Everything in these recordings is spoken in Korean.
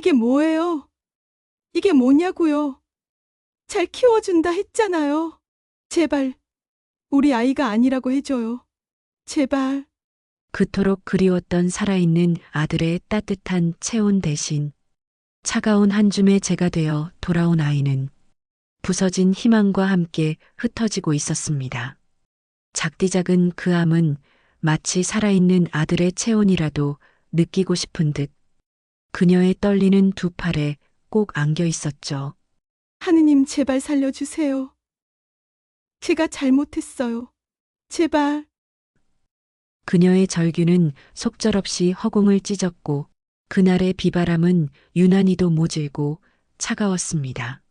이게 뭐예요? 이게 뭐냐고요? 잘 키워준다 했잖아요. 제발, 우리 아이가 아니라고 해줘요. 제발. 그토록 그리웠던 살아있는 아들의 따뜻한 체온 대신 차가운 한 줌의 재가 되어 돌아온 아이는 부서진 희망과 함께 흩어지고 있었습니다. 작디 작은 그 암은 마치 살아있는 아들의 체온이라도 느끼고 싶은 듯 그녀의 떨리는 두 팔에 꼭 안겨 있었죠. 하느님 제발 살려주세요. 제가 잘못했어요. 제발. 그녀의 절규는 속절없이 허공을 찢었고 그날의 비바람은 유난히도 모질고 차가웠습니다.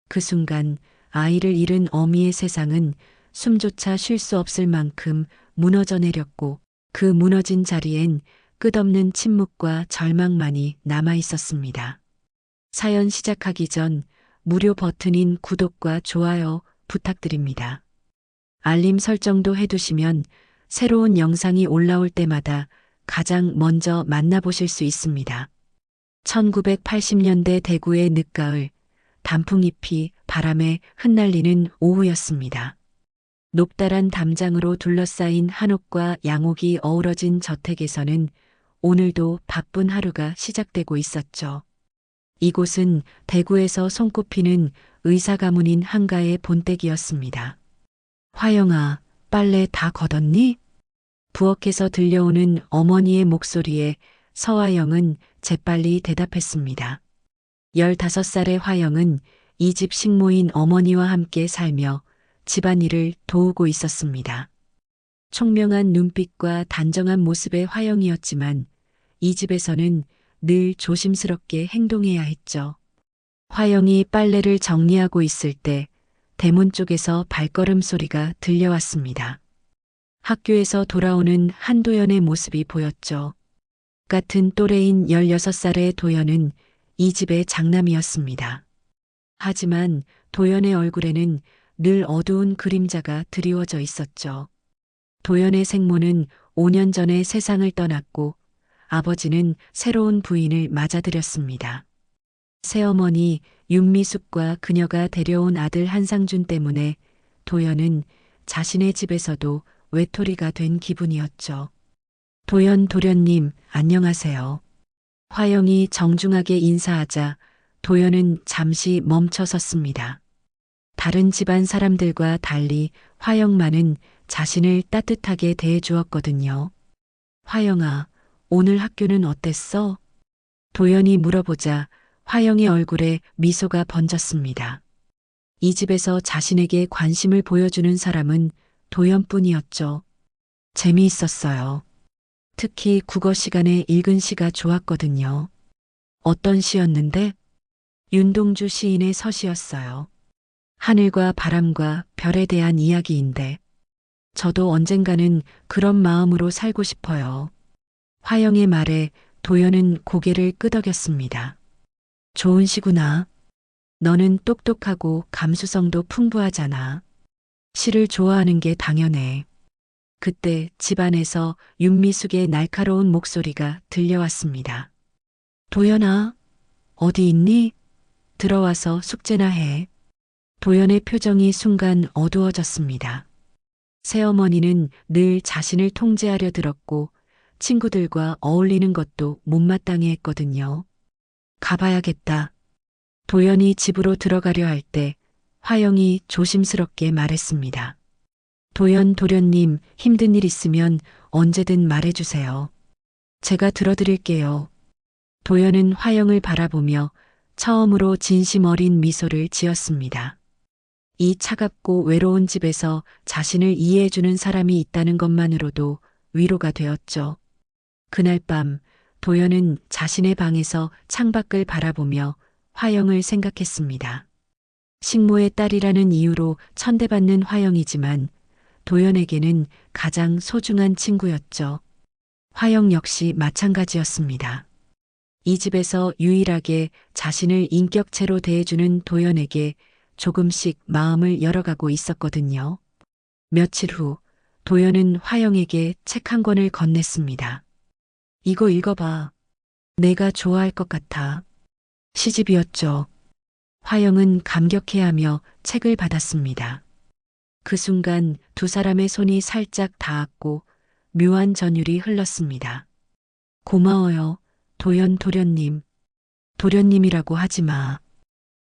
그 순간 아이를 잃은 어미의 세상은 숨조차 쉴 수 없을 만큼 무너져 내렸고 그 무너진 자리엔 끝없는 침묵과 절망만이 남아 있었습니다. 사연 시작하기 전 무료 버튼인 구독과 좋아요 부탁드립니다. 알림 설정도 해두시면 새로운 영상이 올라올 때마다 가장 먼저 만나보실 수 있습니다. 1980년대 대구의 늦가을, 단풍잎이 바람에 흩날리는 오후였습니다. 높다란 담장으로 둘러싸인 한옥과 양옥이 어우러진 저택에서는 오늘도 바쁜 하루가 시작되고 있었죠. 이곳은 대구에서 손꼽히는 의사 가문인 한가의 본댁이었습니다. 화영아, 빨래 다 걷었니? 부엌에서 들려오는 어머니의 목소리에 서화영은 재빨리 대답했습니다. 15살의 화영은 이 집 식모인 어머니와 함께 살며 집안일을 도우고 있었습니다. 총명한 눈빛과 단정한 모습의 화영이었지만 이 집에서는 늘 조심스럽게 행동해야 했죠. 화영이 빨래를 정리하고 있을 때 대문 쪽에서 발걸음 소리가 들려왔습니다. 학교에서 돌아오는 한도연의 모습이 보였죠. 같은 또래인 16살의 도연은 이 집의 장남이었습니다. 하지만 도연의 얼굴에는 늘 어두운 그림자가 드리워져 있었죠. 도연의 생모는 5년 전에 세상을 떠났고 아버지는 새로운 부인을 맞아들였습니다. 새어머니 윤미숙과 그녀가 데려온 아들 한상준 때문에 도연은 자신의 집에서도 외톨이가 된 기분이었죠. 도련님, 안녕하세요. 화영이 정중하게 인사하자 도연은 잠시 멈춰 섰습니다. 다른 집안 사람들과 달리 화영만은 자신을 따뜻하게 대해 주었거든요. 화영아, 오늘 학교는 어땠어? 도연이 물어보자 화영의 얼굴에 미소가 번졌습니다. 이 집에서 자신에게 관심을 보여주는 사람은 도연뿐이었죠. 재미있었어요. 특히 국어 시간에 읽은 시가 좋았거든요. 어떤 시였는데? 윤동주 시인의 서시였어요. 하늘과 바람과 별에 대한 이야기인데 저도 언젠가는 그런 마음으로 살고 싶어요. 화영의 말에 도연은 고개를 끄덕였습니다. 좋은 시구나. 너는 똑똑하고 감수성도 풍부하잖아. 시를 좋아하는 게 당연해. 그때 집안에서 윤미숙의 날카로운 목소리가 들려왔습니다. 도연아, 어디 있니? 들어와서 숙제나 해. 도연의 표정이 순간 어두워졌습니다. 새어머니는 늘 자신을 통제하려 들었고 친구들과 어울리는 것도 못마땅해 했거든요. 가봐야겠다. 도연이 집으로 들어가려 할 때 화영이 조심스럽게 말했습니다. 도련님, 힘든 일 있으면 언제든 말해주세요. 제가 들어드릴게요. 도연은 화영을 바라보며 처음으로 진심 어린 미소를 지었습니다. 이 차갑고 외로운 집에서 자신을 이해해주는 사람이 있다는 것만으로도 위로가 되었죠. 그날 밤 도연은 자신의 방에서 창밖을 바라보며 화영을 생각했습니다. 식모의 딸이라는 이유로 천대받는 화영이지만 도연에게는 가장 소중한 친구였죠. 화영 역시 마찬가지였습니다. 이 집에서 유일하게 자신을 인격체로 대해주는 도연에게 조금씩 마음을 열어가고 있었거든요. 며칠 후 도연은 화영에게 책 한 권을 건넸습니다. 이거 읽어봐. 내가 좋아할 것 같아. 시집이었죠. 화영은 감격해하며 책을 받았습니다. 그 순간 두 사람의 손이 살짝 닿았고 묘한 전율이 흘렀습니다. 고마워요, 도련님. 도련님이라고 하지 마.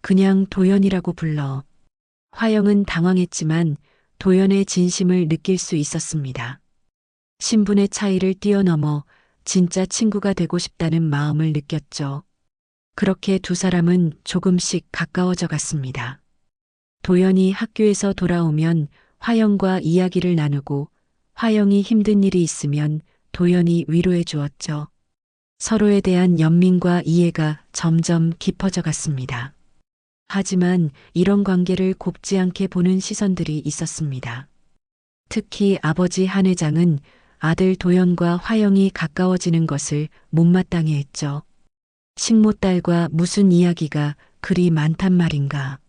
그냥 도연이라고 불러. 화영은 당황했지만 도연의 진심을 느낄 수 있었습니다. 신분의 차이를 뛰어넘어 진짜 친구가 되고 싶다는 마음을 느꼈죠. 그렇게 두 사람은 조금씩 가까워져 갔습니다. 도연이 학교에서 돌아오면 화영과 이야기를 나누고 화영이 힘든 일이 있으면 도연이 위로해 주었죠. 서로에 대한 연민과 이해가 점점 깊어져 갔습니다. 하지만 이런 관계를 곱지 않게 보는 시선들이 있었습니다. 특히 아버지 한 회장은 아들 도연과 화영이 가까워지는 것을 못마땅해 했죠. 식모딸과 무슨 이야기가 그리 많단 말인가.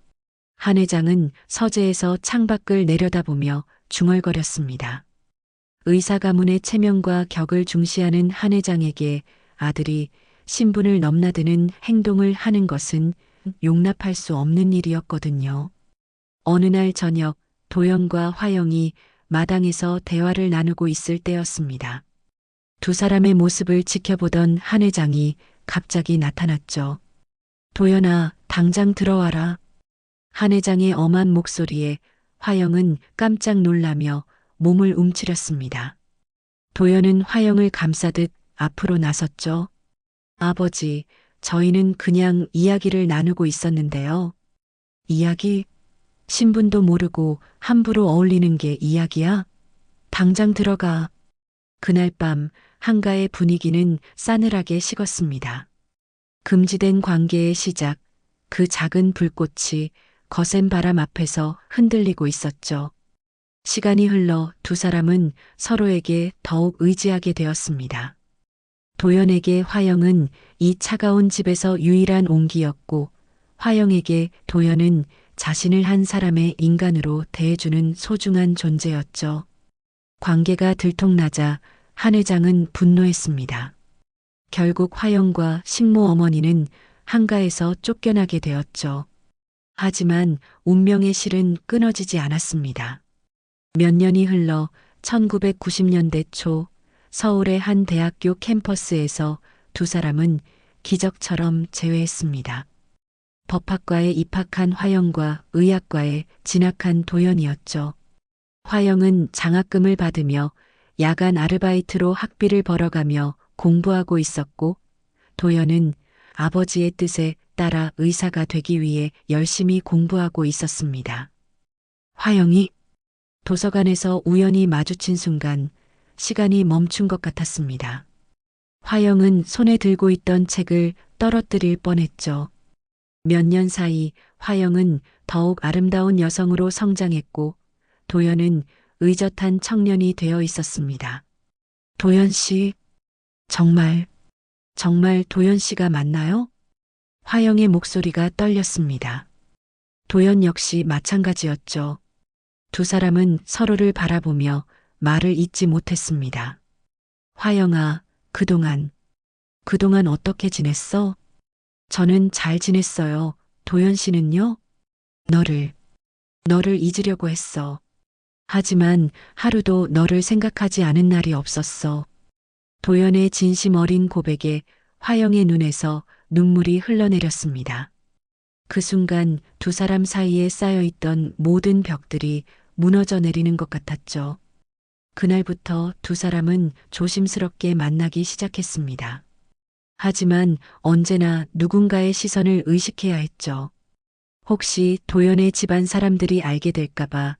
한 회장은 서재에서 창밖을 내려다보며 중얼거렸습니다. 의사 가문의 체면과 격을 중시하는 한 회장에게 아들이 신분을 넘나드는 행동을 하는 것은 용납할 수 없는 일이었거든요. 어느 날 저녁 도연과 화영이 마당에서 대화를 나누고 있을 때였습니다. 두 사람의 모습을 지켜보던 한 회장이 갑자기 나타났죠. 도연아, 당장 들어와라. 한 회장의 엄한 목소리에 화영은 깜짝 놀라며 몸을 움츠렸습니다. 도연은 화영을 감싸듯 앞으로 나섰죠. 아버지, 저희는 그냥 이야기를 나누고 있었는데요. 이야기? 신분도 모르고 함부로 어울리는 게 이야기야? 당장 들어가. 그날 밤 한가의 분위기는 싸늘하게 식었습니다. 금지된 관계의 시작, 그 작은 불꽃이 거센 바람 앞에서 흔들리고 있었죠. 시간이 흘러 두 사람은 서로에게 더욱 의지하게 되었습니다. 도연에게 화영은 이 차가운 집에서 유일한 온기였고, 화영에게 도연은 자신을 한 사람의 인간으로 대해주는 소중한 존재였죠. 관계가 들통나자 한 회장은 분노했습니다. 결국 화영과 식모 어머니는 한가에서 쫓겨나게 되었죠. 하지만 운명의 실은 끊어지지 않았습니다. 몇 년이 흘러 1990년대 초 서울의 한 대학교 캠퍼스에서 두 사람은 기적처럼 재회했습니다. 법학과에 입학한 화영과 의학과에 진학한 도연이었죠. 화영은 장학금을 받으며 야간 아르바이트로 학비를 벌어가며 공부하고 있었고, 도연은 아버지의 뜻에 따라 의사가 되기 위해 열심히 공부하고 있었습니다. 화영이 도서관에서 우연히 마주친 순간 시간이 멈춘 것 같았습니다. 화영은 손에 들고 있던 책을 떨어뜨릴 뻔했죠. 몇 년 사이 화영은 더욱 아름다운 여성으로 성장했고 도연은 의젓한 청년이 되어 있었습니다. 도연 씨, 정말 도연 씨가 맞나요? 화영의 목소리가 떨렸습니다. 도연 역시 마찬가지였죠. 두 사람은 서로를 바라보며 말을 잇지 못했습니다. 화영아, 그동안 어떻게 지냈어? 저는 잘 지냈어요. 도연 씨는요? 너를 잊으려고 했어. 하지만 하루도 너를 생각하지 않은 날이 없었어. 도연의 진심 어린 고백에 화영의 눈에서 눈물이 흘러내렸습니다. 그 순간 두 사람 사이에 쌓여있던 모든 벽들이 무너져 내리는 것 같았죠. 그날부터 두 사람은 조심스럽게 만나기 시작했습니다. 하지만 언제나 누군가의 시선을 의식해야 했죠. 혹시 도연의 집안 사람들이 알게 될까봐,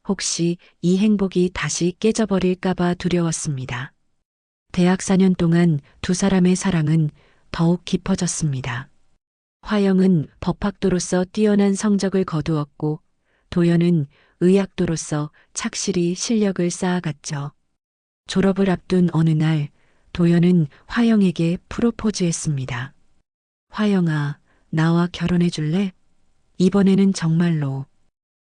혹시 이 행복이 다시 깨져버릴까봐 두려웠습니다. 대학 4년 동안 두 사람의 사랑은 더욱 깊어졌습니다. 화영은 법학도로서 뛰어난 성적을 거두었고, 도연은 의학도로서 착실히 실력을 쌓아갔죠. 졸업을 앞둔 어느 날, 도연은 화영에게 프로포즈했습니다. 화영아, 나와 결혼해 줄래? 이번에는 정말로.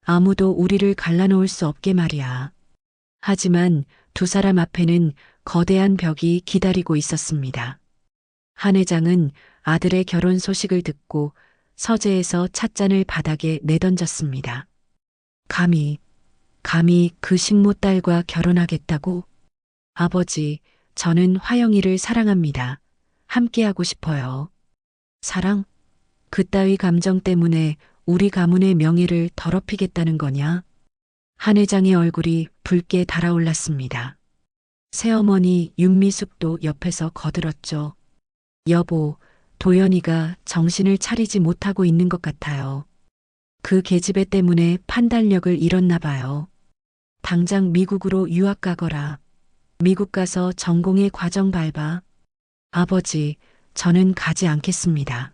아무도 우리를 갈라놓을 수 없게 말이야. 하지만 두 사람 앞에는 거대한 벽이 기다리고 있었습니다. 한 회장은 아들의 결혼 소식을 듣고 서재에서 찻잔을 바닥에 내던졌습니다. 감히 그 식모딸과 결혼하겠다고? 아버지, 저는 화영이를 사랑합니다. 함께하고 싶어요. 사랑? 그따위 감정 때문에 우리 가문의 명예를 더럽히겠다는 거냐? 한 회장의 얼굴이 붉게 달아올랐습니다. 새어머니 윤미숙도 옆에서 거들었죠. 여보, 도연이가 정신을 차리지 못하고 있는 것 같아요. 그 계집애 때문에 판단력을 잃었나 봐요. 당장 미국으로 유학 가거라. 미국 가서 전공의 과정 밟아. 아버지, 저는 가지 않겠습니다.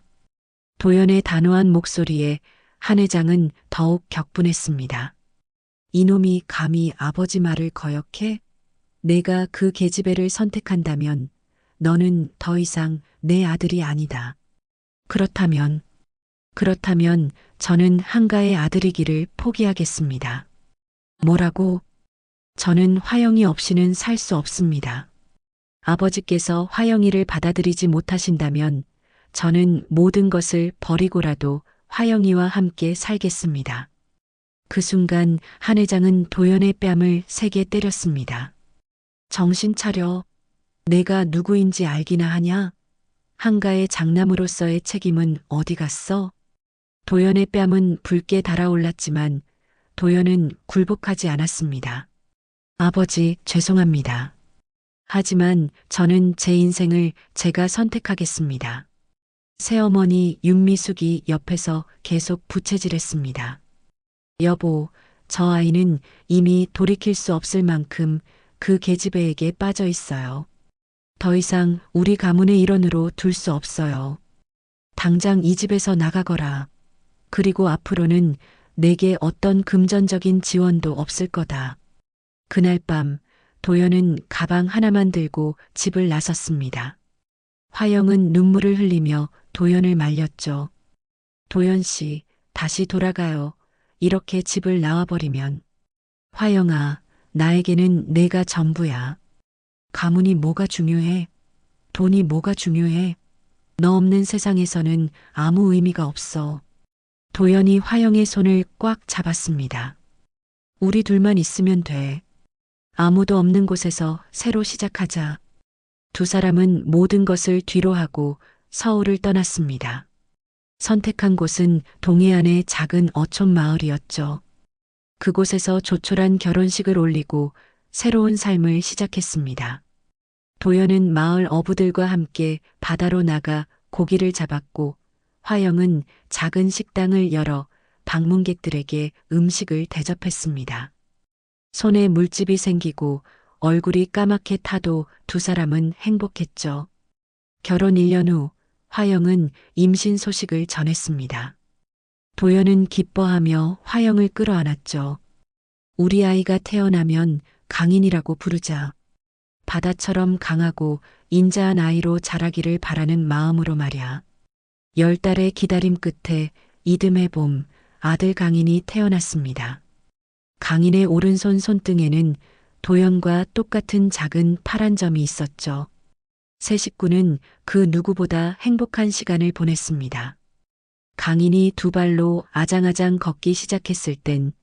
도연의 단호한 목소리에 한 회장은 더욱 격분했습니다. 이놈이 감히 아버지 말을 거역해? 내가 그 계집애를 선택한다면 너는 더 이상 내 아들이 아니다. 그렇다면 저는 한가의 아들이기를 포기하겠습니다. 뭐라고? 저는 화영이 없이는 살 수 없습니다. 아버지께서 화영이를 받아들이지 못하신다면 저는 모든 것을 버리고라도 화영이와 함께 살겠습니다. 그 순간 한 회장은 도연의 뺨을 세게 때렸습니다. 정신 차려. 내가 누구인지 알기나 하냐? 한가의 장남으로서의 책임은 어디 갔어? 도연의 뺨은 붉게 달아올랐지만 도연은 굴복하지 않았습니다. 아버지, 죄송합니다. 하지만 저는 제 인생을 제가 선택하겠습니다. 새어머니 윤미숙이 옆에서 계속 부채질했습니다. 여보, 저 아이는 이미 돌이킬 수 없을 만큼 그 계집애에게 빠져 있어요. 더 이상 우리 가문의 일원으로 둘 수 없어요. 당장 이 집에서 나가거라. 그리고 앞으로는 내게 어떤 금전적인 지원도 없을 거다. 그날 밤 도연은 가방 하나만 들고 집을 나섰습니다. 화영은 눈물을 흘리며 도연을 말렸죠. 도연 씨, 다시 돌아가요. 이렇게 집을 나와버리면. 화영아, 나에게는 내가 전부야. 가문이 뭐가 중요해? 돈이 뭐가 중요해? 너 없는 세상에서는 아무 의미가 없어. 도연이 화영의 손을 꽉 잡았습니다. 우리 둘만 있으면 돼. 아무도 없는 곳에서 새로 시작하자. 두 사람은 모든 것을 뒤로하고 서울을 떠났습니다. 선택한 곳은 동해안의 작은 어촌 마을이었죠. 그곳에서 조촐한 결혼식을 올리고 새로운 삶을 시작했습니다. 도연은 마을 어부들과 함께 바다로 나가 고기를 잡았고 화영은 작은 식당을 열어 방문객들에게 음식을 대접했습니다. 손에 물집이 생기고 얼굴이 까맣게 타도 두 사람은 행복했죠. 결혼 1년 후 화영은 임신 소식을 전했습니다. 도연은 기뻐하며 화영을 끌어안았죠. 우리 아이가 태어나면 강인이라고 부르자. 바다처럼 강하고 인자한 아이로 자라기를 바라는 마음으로 말야. 10달의 기다림 끝에 이듬해 봄 아들 강인이 태어났습니다. 강인의 오른손 손등에는 도연과 똑같은 작은 파란 점이 있었죠. 세 식구는 그 누구보다 행복한 시간을 보냈습니다. 강인이 두 발로 아장아장 걷기 시작했을 땐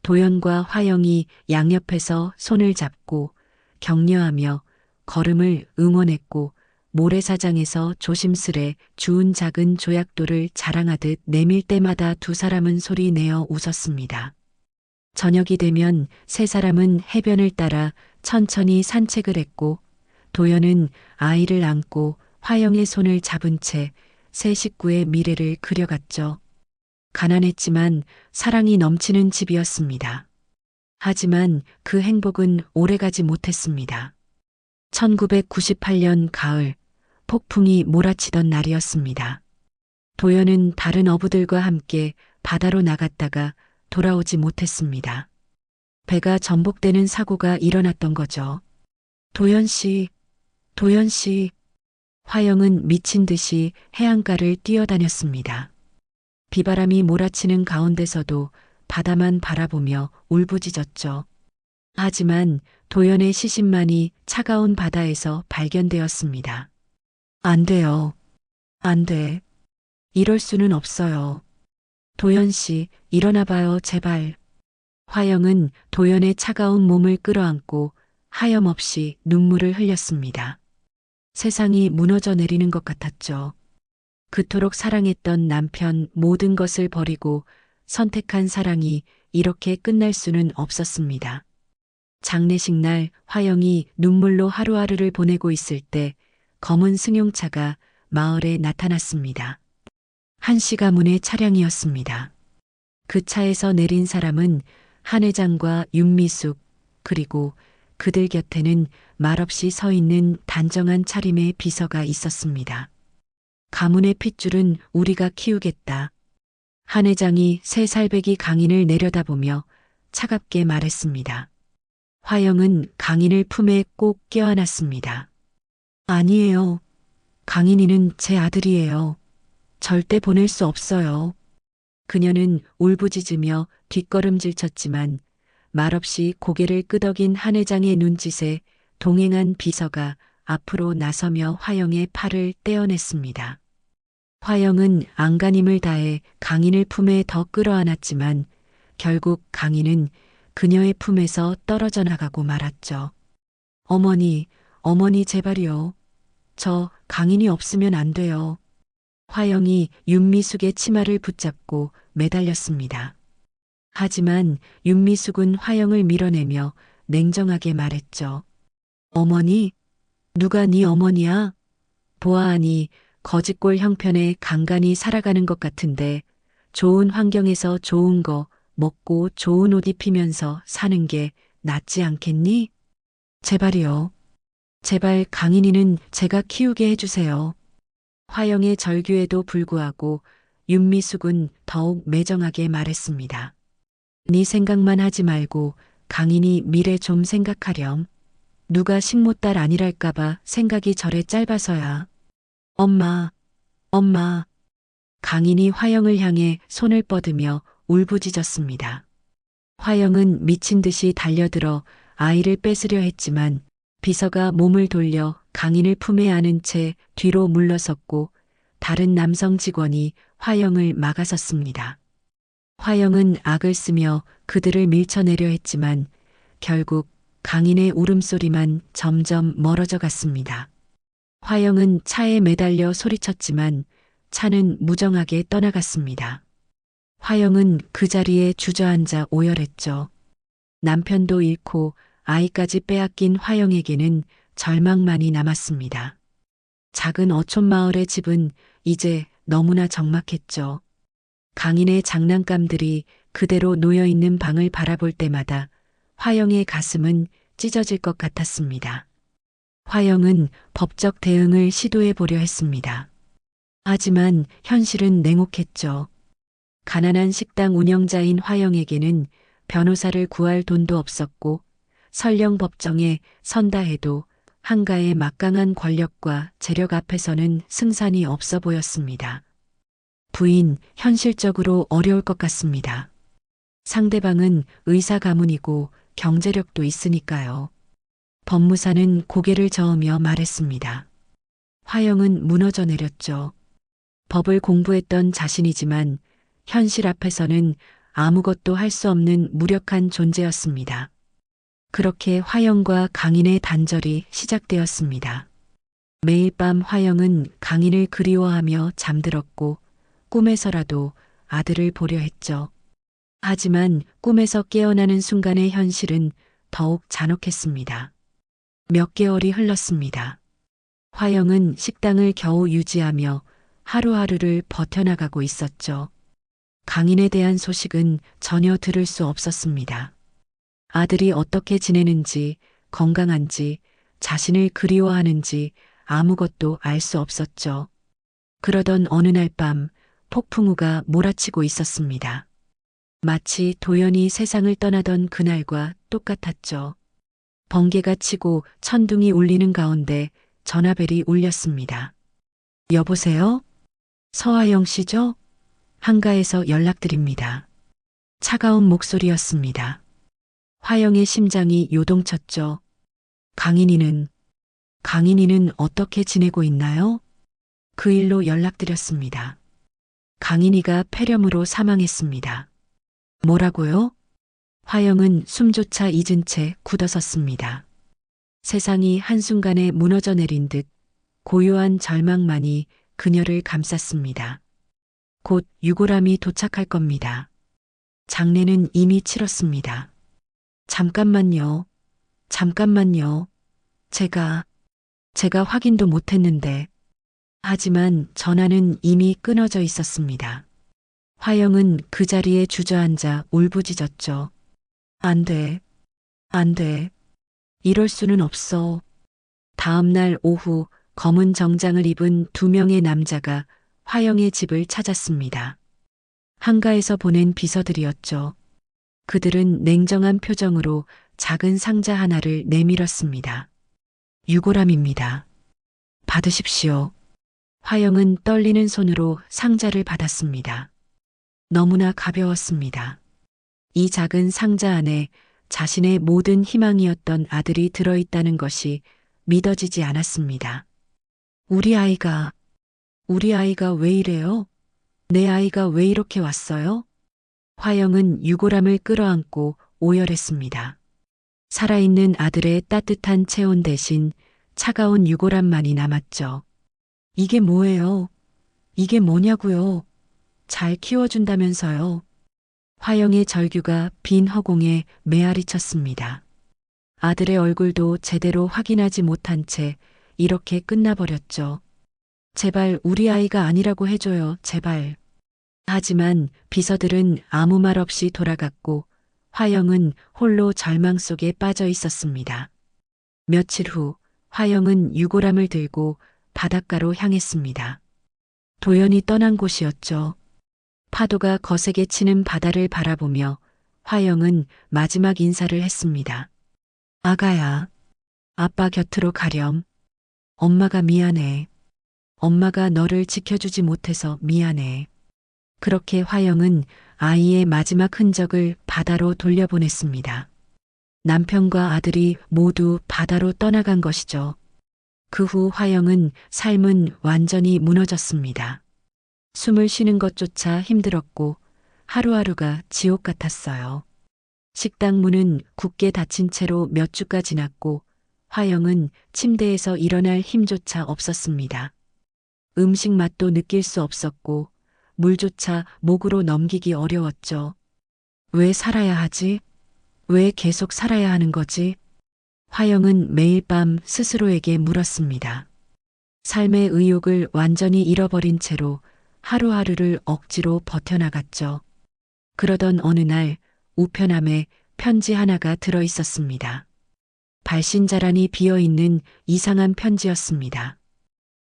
도연과 화영이 양옆에서 손을 잡고 격려하며 걸음을 응원했고 모래사장에서 조심스레 주운 작은 조약돌을 자랑하듯 내밀 때마다 두 사람은 소리 내어 웃었습니다. 저녁이 되면 세 사람은 해변을 따라 천천히 산책을 했고 도연은 아이를 안고 화영의 손을 잡은 채 세 식구의 미래를 그려갔죠. 가난했지만 사랑이 넘치는 집이었습니다. 하지만 그 행복은 오래가지 못했습니다. 1998년 가을, 폭풍이 몰아치던 날이었습니다. 도연은 다른 어부들과 함께 바다로 나갔다가 돌아오지 못했습니다. 배가 전복되는 사고가 일어났던 거죠. 도연 씨, 화영은 미친 듯이 해안가를 뛰어다녔습니다. 비바람이 몰아치는 가운데서도 바다만 바라보며 울부짖었죠. 하지만 도연의 시신만이 차가운 바다에서 발견되었습니다. 안 돼요. 안 돼. 이럴 수는 없어요. 도연 씨, 일어나 봐요, 제발. 화영은 도연의 차가운 몸을 끌어안고 하염없이 눈물을 흘렸습니다. 세상이 무너져 내리는 것 같았죠. 그토록 사랑했던 남편 모든 것을 버리고 선택한 사랑이 이렇게 끝날 수는 없었습니다. 장례식 날 화영이 눈물로 하루하루를 보내고 있을 때 검은 승용차가 마을에 나타났습니다. 한시 가문의 차량이었습니다. 그 차에서 내린 사람은 한 회장과 윤미숙, 그리고 그들 곁에는 말없이 서 있는 단정한 차림의 비서가 있었습니다. 가문의 핏줄은 우리가 키우겠다. 한 회장이 새 살배기 강인을 내려다보며 차갑게 말했습니다. 화영은 강인을 품에 꼭 껴안았습니다. 아니에요. 강인이는 제 아들이에요. 절대 보낼 수 없어요. 그녀는 울부짖으며 뒷걸음질 쳤지만 말없이 고개를 끄덕인 한 회장의 눈짓에 동행한 비서가 앞으로 나서며 화영의 팔을 떼어냈습니다. 화영은 안간힘을 다해 강인을 품에 더 끌어안았지만 결국 강인은 그녀의 품에서 떨어져 나가고 말았죠. 어머니, 어머니 제발요. 저 강인이 없으면 안 돼요. 화영이 윤미숙의 치마를 붙잡고 매달렸습니다. 하지만 윤미숙은 화영을 밀어내며 냉정하게 말했죠. 어머니? 누가 네 어머니야? 보아하니 거짓골 형편에 간간히 살아가는 것 같은데 좋은 환경에서 좋은 거 먹고 좋은 옷 입히면서 사는 게 낫지 않겠니? 제발이요. 제발 강인이는 제가 키우게 해주세요. 화영의 절규에도 불구하고 윤미숙은 더욱 매정하게 말했습니다. 네 생각만 하지 말고 강인이 미래 좀 생각하렴. 누가 식모딸 아니랄까봐 생각이 저래 짧아서야. 엄마, 엄마. 강인이 화영을 향해 손을 뻗으며 울부짖었습니다. 화영은 미친 듯이 달려들어 아이를 뺏으려 했지만 비서가 몸을 돌려 강인을 품에 안은 채 뒤로 물러섰고 다른 남성 직원이 화영을 막아섰습니다. 화영은 악을 쓰며 그들을 밀쳐내려 했지만 결국 강인의 울음소리만 점점 멀어져 갔습니다. 화영은 차에 매달려 소리쳤지만 차는 무정하게 떠나갔습니다. 화영은 그 자리에 주저앉아 오열했죠. 남편도 잃고 아이까지 빼앗긴 화영에게는 절망만이 남았습니다. 작은 어촌 마을의 집은 이제 너무나 적막했죠. 강인의 장난감들이 그대로 놓여있는 방을 바라볼 때마다 화영의 가슴은 찢어질 것 같았습니다. 화영은 법적 대응을 시도해 보려 했습니다. 하지만 현실은 냉혹했죠. 가난한 식당 운영자인 화영에게는 변호사를 구할 돈도 없었고 설령 법정에 선다 해도 한가의 막강한 권력과 재력 앞에서는 승산이 없어 보였습니다. 부인, 현실적으로 어려울 것 같습니다. 상대방은 의사 가문이고 경제력도 있으니까요. 법무사는 고개를 저으며 말했습니다. 화영은 무너져 내렸죠. 법을 공부했던 자신이지만 현실 앞에서는 아무것도 할 수 없는 무력한 존재였습니다. 그렇게 화영과 강인의 단절이 시작되었습니다. 매일 밤 화영은 강인을 그리워하며 잠들었고 꿈에서라도 아들을 보려 했죠. 하지만 꿈에서 깨어나는 순간의 현실은 더욱 잔혹했습니다. 몇 개월이 흘렀습니다. 화영은 식당을 겨우 유지하며 하루하루를 버텨나가고 있었죠. 강인에 대한 소식은 전혀 들을 수 없었습니다. 아들이 어떻게 지내는지, 건강한지, 자신을 그리워하는지 아무것도 알 수 없었죠. 그러던 어느 날 밤 폭풍우가 몰아치고 있었습니다. 마치 도연이 세상을 떠나던 그날과 똑같았죠. 번개가 치고 천둥이 울리는 가운데 전화벨이 울렸습니다. 여보세요? 서화영 씨죠? 한가에서 연락드립니다. 차가운 목소리였습니다. 화영의 심장이 요동쳤죠. 강인이는 어떻게 지내고 있나요? 그 일로 연락드렸습니다. 강인이가 폐렴으로 사망했습니다. 뭐라고요? 화영은 숨조차 잊은 채 굳어섰습니다. 세상이 한순간에 무너져 내린 듯 고요한 절망만이 그녀를 감쌌습니다. 곧 유골함이 도착할 겁니다. 장례는 이미 치렀습니다. 잠깐만요. 잠깐만요. 제가 확인도 못했는데. 하지만 전화는 이미 끊어져 있었습니다. 화영은 그 자리에 주저앉아 울부짖었죠. 안 돼. 안 돼. 이럴 수는 없어. 다음 날 오후 검은 정장을 입은 두 명의 남자가 화영의 집을 찾았습니다. 한가에서 보낸 비서들이었죠. 그들은 냉정한 표정으로 작은 상자 하나를 내밀었습니다. 유골함입니다. 받으십시오. 화영은 떨리는 손으로 상자를 받았습니다. 너무나 가벼웠습니다. 이 작은 상자 안에 자신의 모든 희망이었던 아들이 들어있다는 것이 믿어지지 않았습니다. 우리 아이가 왜 이래요? 내 아이가 왜 이렇게 왔어요? 화영은 유골함을 끌어안고 오열했습니다. 살아있는 아들의 따뜻한 체온 대신 차가운 유골함만이 남았죠. 이게 뭐예요? 이게 뭐냐고요? 잘 키워준다면서요. 화영의 절규가 빈 허공에 메아리 쳤습니다. 아들의 얼굴도 제대로 확인하지 못한 채 이렇게 끝나버렸죠. 제발 우리 아이가 아니라고 해줘요, 제발. 하지만 비서들은 아무 말 없이 돌아갔고 화영은 홀로 절망 속에 빠져 있었습니다. 며칠 후 화영은 유골함을 들고 바닷가로 향했습니다. 도연이 떠난 곳이었죠. 파도가 거세게 치는 바다를 바라보며 화영은 마지막 인사를 했습니다. 아가야, 아빠 곁으로 가렴. 엄마가 미안해. 엄마가 너를 지켜주지 못해서 미안해. 그렇게 화영은 아이의 마지막 흔적을 바다로 돌려보냈습니다. 남편과 아들이 모두 바다로 떠나간 것이죠. 그 후 화영은 삶은 완전히 무너졌습니다. 숨을 쉬는 것조차 힘들었고 하루하루가 지옥 같았어요. 식당 문은 굳게 닫힌 채로 몇 주가 지났고 화영은 침대에서 일어날 힘조차 없었습니다. 음식 맛도 느낄 수 없었고 물조차 목으로 넘기기 어려웠죠. 왜 살아야 하지? 왜 계속 살아야 하는 거지? 화영은 매일 밤 스스로에게 물었습니다. 삶의 의욕을 완전히 잃어버린 채로 하루하루를 억지로 버텨나갔죠. 그러던 어느 날 우편함에 편지 하나가 들어 있었습니다. 발신자란이 비어있는 이상한 편지였습니다.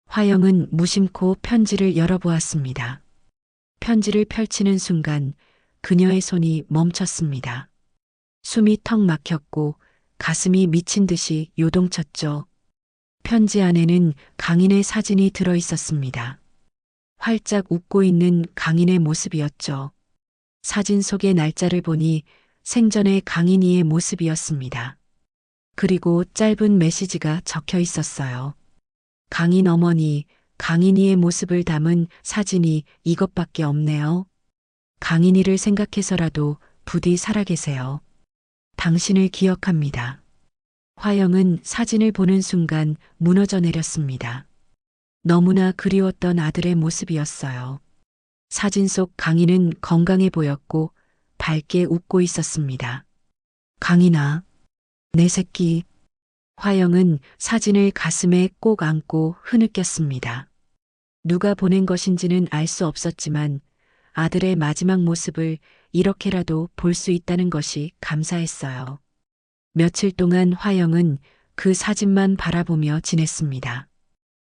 화영은 무심코 편지를 열어보았습니다. 편지를 펼치는 순간 그녀의 손이 멈췄습니다. 숨이 턱 막혔고 가슴이 미친 듯이 요동쳤죠. 편지 안에는 강인의 사진이 들어 있었습니다. 활짝 웃고 있는 강인의 모습이었죠. 사진 속의 날짜를 보니 생전의 강인이의 모습이었습니다. 그리고 짧은 메시지가 적혀 있었어요. 강인 어머니, 강인이의 모습을 담은 사진이 이것밖에 없네요. 강인이를 생각해서라도 부디 살아계세요. 당신을 기억합니다. 화영은 사진을 보는 순간 무너져 내렸습니다. 너무나 그리웠던 아들의 모습이었어요. 사진 속 강인은 건강해 보였고 밝게 웃고 있었습니다. 강인아, 내 새끼. 화영은 사진을 가슴에 꼭 안고 흐느꼈습니다. 누가 보낸 것인지는 알 수 없었지만 아들의 마지막 모습을 이렇게라도 볼 수 있다는 것이 감사했어요. 며칠 동안 화영은 그 사진만 바라보며 지냈습니다.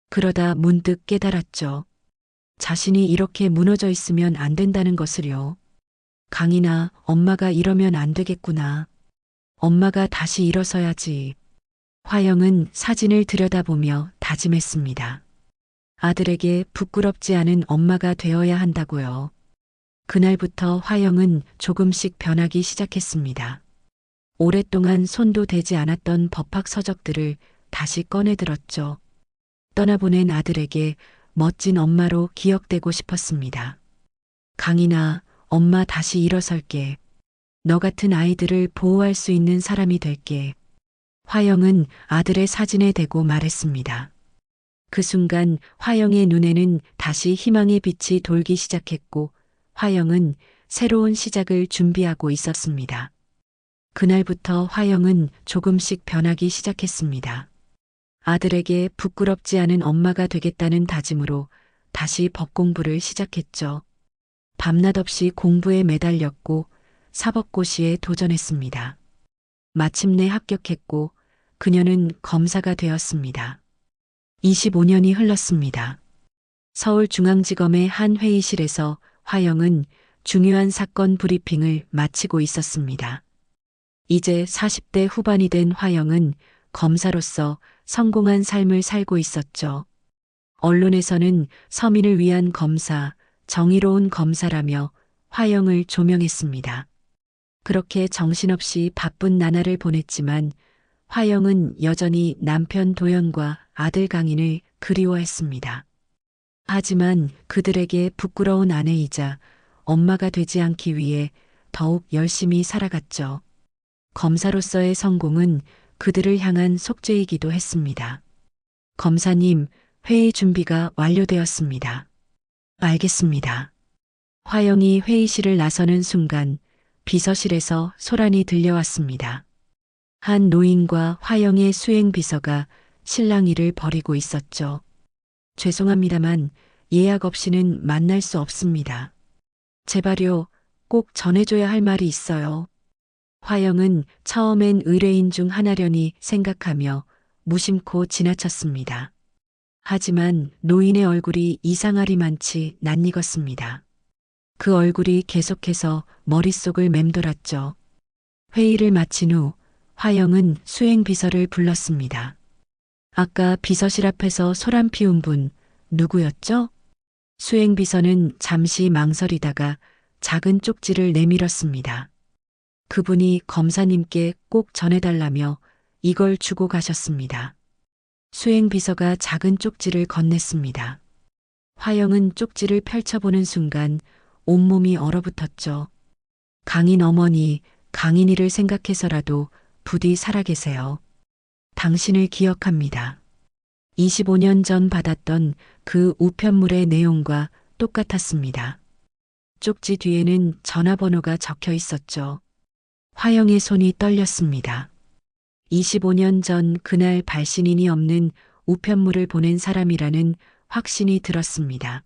그러다 문득 깨달았죠. 자신이 이렇게 무너져 있으면 안 된다는 것을요. 강인아, 엄마가 이러면 안 되겠구나. 엄마가 다시 일어서야지. 화영은 사진을 들여다보며 다짐했습니다. 아들에게 부끄럽지 않은 엄마가 되어야 한다고요. 그날부터 화영은 조금씩 변하기 시작했습니다. 오랫동안 손도 대지 않았던 법학 서적들을 다시 꺼내들었죠. 떠나보낸 아들에게 멋진 엄마로 기억되고 싶었습니다. 강인아, 엄마 다시 일어설게. 너 같은 아이들을 보호할 수 있는 사람이 될게. 화영은 아들의 사진에 대고 말했습니다. 그 순간 화영의 눈에는 다시 희망의 빛이 돌기 시작했고 화영은 새로운 시작을 준비하고 있었습니다. 그날부터 화영은 조금씩 변하기 시작했습니다. 아들에게 부끄럽지 않은 엄마가 되겠다는 다짐으로 다시 법 공부를 시작했죠. 밤낮 없이 공부에 매달렸고 사법고시에 도전했습니다. 마침내 합격했고 그녀는 검사가 되었습니다. 25년이 흘렀습니다. 서울중앙지검의 한 회의실에서 화영은 중요한 사건 브리핑을 마치고 있었습니다. 이제 40대 후반이 된 화영은 검사로서 성공한 삶을 살고 있었죠. 언론에서는 서민을 위한 검사, 정의로운 검사라며 화영을 조명했습니다. 그렇게 정신없이 바쁜 나날을 보냈지만 화영은 여전히 남편 도연과 아들 강인을 그리워했습니다. 하지만 그들에게 부끄러운 아내이자 엄마가 되지 않기 위해 더욱 열심히 살아갔죠. 검사로서의 성공은 그들을 향한 속죄이기도 했습니다. 검사님, 회의 준비가 완료되었습니다. 알겠습니다. 화영이 회의실을 나서는 순간 비서실에서 소란이 들려왔습니다. 한 노인과 화영의 수행비서가 실랑이를 벌이고 있었죠. 죄송합니다만 예약 없이는 만날 수 없습니다. 제발요, 꼭 전해줘야 할 말이 있어요. 화영은 처음엔 의뢰인 중 하나려니 생각하며 무심코 지나쳤습니다. 하지만 노인의 얼굴이 이상하리만치 낯익었습니다. 그 얼굴이 계속해서 머릿속을 맴돌았죠. 회의를 마친 후 화영은 수행비서를 불렀습니다. 아까 비서실 앞에서 소란 피운 분 누구였죠? 수행비서는 잠시 망설이다가 작은 쪽지를 내밀었습니다. 그분이 검사님께 꼭 전해달라며 이걸 주고 가셨습니다. 수행비서가 작은 쪽지를 건넸습니다. 화영은 쪽지를 펼쳐보는 순간 온몸이 얼어붙었죠. 강인 어머니, 강인이를 생각해서라도 부디 살아계세요. 당신을 기억합니다. 25년 전 받았던 그 우편물의 내용과 똑같았습니다. 쪽지 뒤에는 전화번호가 적혀 있었죠. 화영의 손이 떨렸습니다. 25년 전 그날 발신인이 없는 우편물을 보낸 사람이라는 확신이 들었습니다.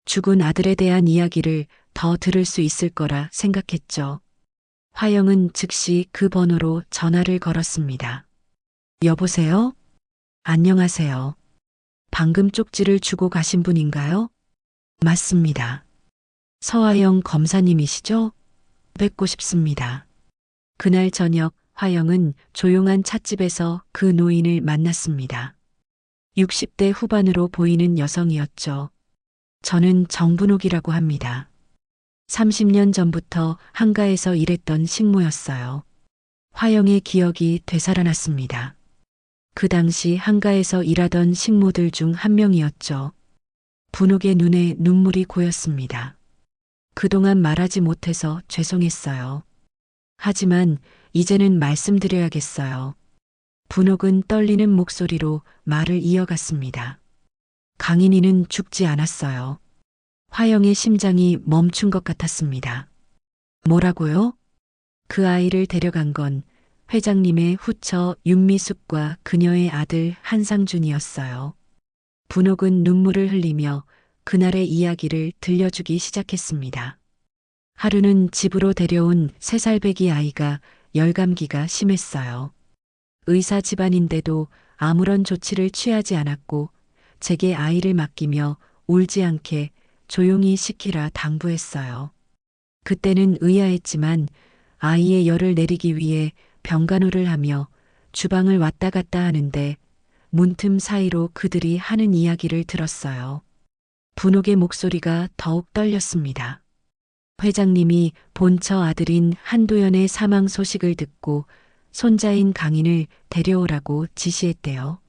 죽은 아들에 대한 이야기를 더 들을 수 있을 거라 생각했죠. 화영은 즉시 그 번호로 전화를 걸었습니다. 여보세요? 안녕하세요. 방금 쪽지를 주고 가신 분인가요? 맞습니다. 서화영 검사님이시죠? 뵙고 싶습니다. 그날 저녁 화영은 조용한 찻집에서 그 노인을 만났습니다. 60대 후반으로 보이는 여성이었죠. 저는 정분옥이라고 합니다. 30년 전부터 한가에서 일했던 식모였어요. 화영의 기억이 되살아났습니다. 그 당시 한가에서 일하던 식모들 중 한 명이었죠. 분옥의 눈에 눈물이 고였습니다. 그동안 말하지 못해서 죄송했어요. 하지만 이제는 말씀드려야겠어요. 분옥은 떨리는 목소리로 말을 이어갔습니다. 강인이는 죽지 않았어요. 화영의 심장이 멈춘 것 같았습니다. 뭐라고요? 그 아이를 데려간 건 회장님의 후처 윤미숙과 그녀의 아들 한상준이었어요. 분옥은 눈물을 흘리며 그날의 이야기를 들려주기 시작했습니다. 하루는 집으로 데려온 3살배기 아이가 열감기가 심했어요. 의사 집안인데도 아무런 조치를 취하지 않았고 제게 아이를 맡기며 울지 않게 조용히 시키라 당부했어요. 그때는 의아했지만 아이의 열을 내리기 위해 병간호를 하며 주방을 왔다 갔다 하는데 문틈 사이로 그들이 하는 이야기를 들었어요. 분옥의 목소리가 더욱 떨렸습니다. 회장님이 본처 아들인 한도연의 사망 소식을 듣고 손자인 강인을 데려오라고 지시했대요.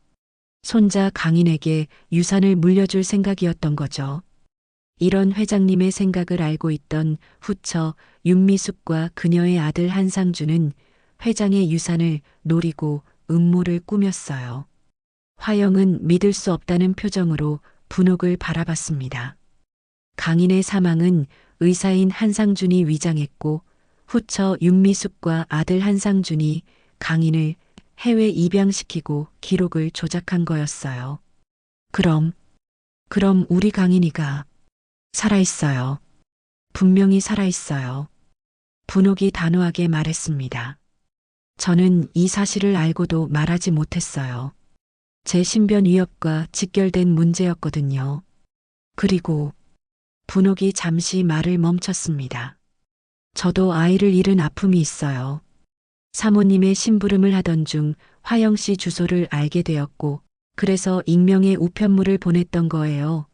손자 강인에게 유산을 물려줄 생각이었던 거죠. 이런 회장님의 생각을 알고 있던 후처 윤미숙과 그녀의 아들 한상주는 회장의 유산을 노리고 음모를 꾸몄어요. 화영은 믿을 수 없다는 표정으로 분옥을 바라봤습니다. 강인의 사망은 의사인 한상준이 위장했고 후처 윤미숙과 아들 한상준이 강인을 해외 입양시키고 기록을 조작한 거였어요. 그럼 우리 강인이가 살아있어요. 분명히 살아있어요. 분옥이 단호하게 말했습니다. 저는 이 사실을 알고도 말하지 못했어요. 제 신변 위협과 직결된 문제였거든요. 그리고 분옥이 잠시 말을 멈췄습니다. 저도 아이를 잃은 아픔이 있어요. 사모님의 심부름을 하던 중 화영 씨 주소를 알게 되었고, 그래서 익명의 우편물을 보냈던 거예요.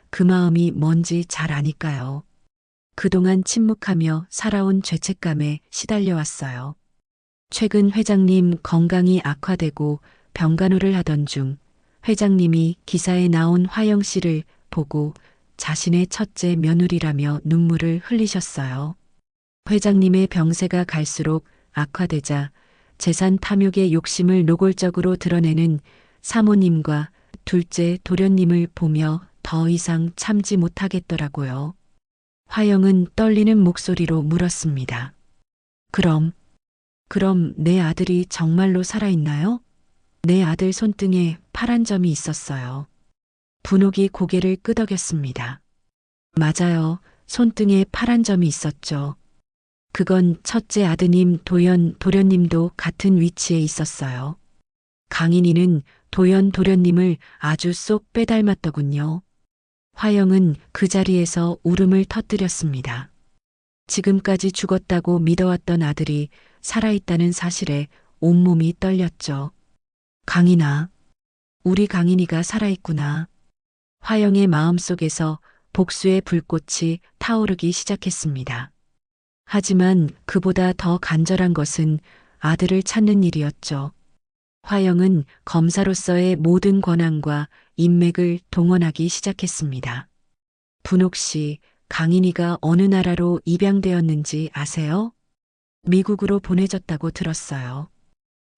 그 마음이 뭔지 잘 아니까요. 그동안 침묵하며 살아온 죄책감에 시달려왔어요. 최근 회장님 건강이 악화되고 병간호를 하던 중 회장님이 기사에 나온 화영 씨를 보고 자신의 첫째 며느리라며 눈물을 흘리셨어요. 회장님의 병세가 갈수록 악화되자 재산 탐욕의 욕심을 노골적으로 드러내는 사모님과 둘째 도련님을 보며 더 이상 참지 못하겠더라고요. 화영은 떨리는 목소리로 물었습니다. 그럼 내 아들이 정말로 살아있나요? 내 아들 손등에 파란 점이 있었어요. 분옥이 고개를 끄덕였습니다. 맞아요. 손등에 파란 점이 있었죠. 그건 첫째 아드님 도련님도 같은 위치에 있었어요. 강인이는 도련님을 아주 쏙 빼닮았더군요. 화영은 그 자리에서 울음을 터뜨렸습니다. 지금까지 죽었다고 믿어왔던 아들이 살아있다는 사실에 온몸이 떨렸죠. 강인아, 우리 강인이가 살아있구나. 화영의 마음속에서 복수의 불꽃이 타오르기 시작했습니다. 하지만 그보다 더 간절한 것은 아들을 찾는 일이었죠. 화영은 검사로서의 모든 권한과 인맥을 동원하기 시작했습니다. 분옥 씨, 강인이가 어느 나라로 입양되었는지 아세요? 미국으로 보내졌다고 들었어요.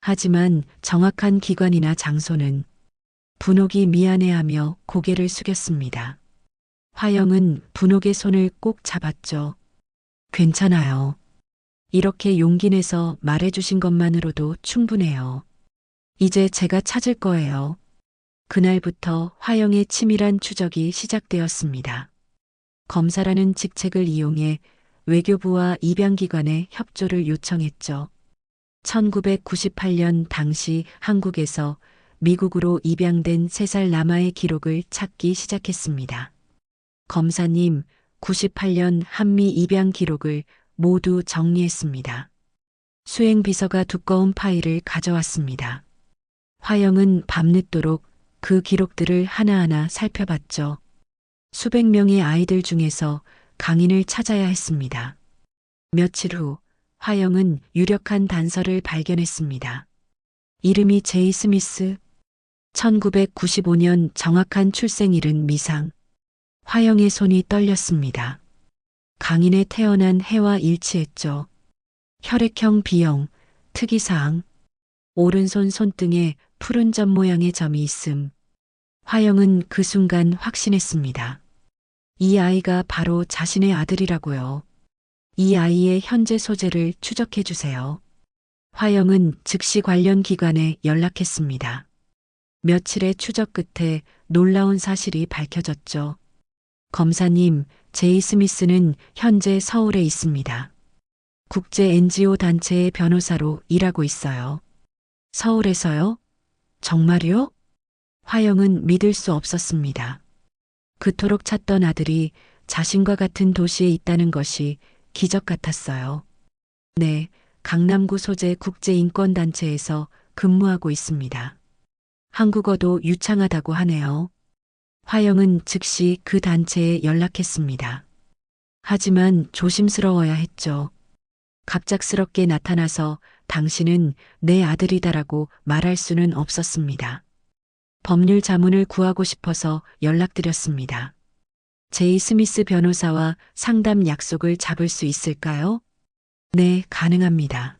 하지만 정확한 기관이나 장소는. 분옥이 미안해하며 고개를 숙였습니다. 화영은 분옥의 손을 꼭 잡았죠. 괜찮아요. 이렇게 용기 내서 말해주신 것만으로도 충분해요. 이제 제가 찾을 거예요. 그날부터 화영의 치밀한 추적이 시작되었습니다. 검사라는 직책을 이용해 외교부와 입양기관에 협조를 요청했죠. 1998년 당시 한국에서 미국으로 입양된 3살 남아의 기록을 찾기 시작했습니다. 검사님, 98년 한미 입양 기록을 모두 정리했습니다. 수행비서가 두꺼운 파일을 가져왔습니다. 화영은 밤늦도록 그 기록들을 하나하나 살펴봤죠. 수백 명의 아이들 중에서 강인을 찾아야 했습니다. 며칠 후 화영은 유력한 단서를 발견했습니다. 이름이 제이 스미스. 1995년 정확한 출생일은 미상. 화영의 손이 떨렸습니다. 강인에 태어난 해와 일치했죠. 혈액형 B형, 특이사항. 오른손 손등에 푸른 점 모양의 점이 있음. 화영은 그 순간 확신했습니다. 이 아이가 바로 자신의 아들이라고요. 이 아이의 현재 소재를 추적해 주세요. 화영은 즉시 관련 기관에 연락했습니다. 며칠의 추적 끝에 놀라운 사실이 밝혀졌죠. 검사님, 제이 스미스는 현재 서울에 있습니다. 국제 NGO 단체의 변호사로 일하고 있어요. 서울에서요? 정말요? 화영은 믿을 수 없었습니다. 그토록 찾던 아들이 자신과 같은 도시에 있다는 것이 기적 같았어요. 네, 강남구 소재 국제인권단체에서 근무하고 있습니다. 한국어도 유창하다고 하네요. 화영은 즉시 그 단체에 연락했습니다. 하지만 조심스러워야 했죠. 갑작스럽게 나타나서 당신은 내 아들이다라고 말할 수는 없었습니다. 법률 자문을 구하고 싶어서 연락드렸습니다. 제이 스미스 변호사와 상담 약속을 잡을 수 있을까요? 네, 가능합니다.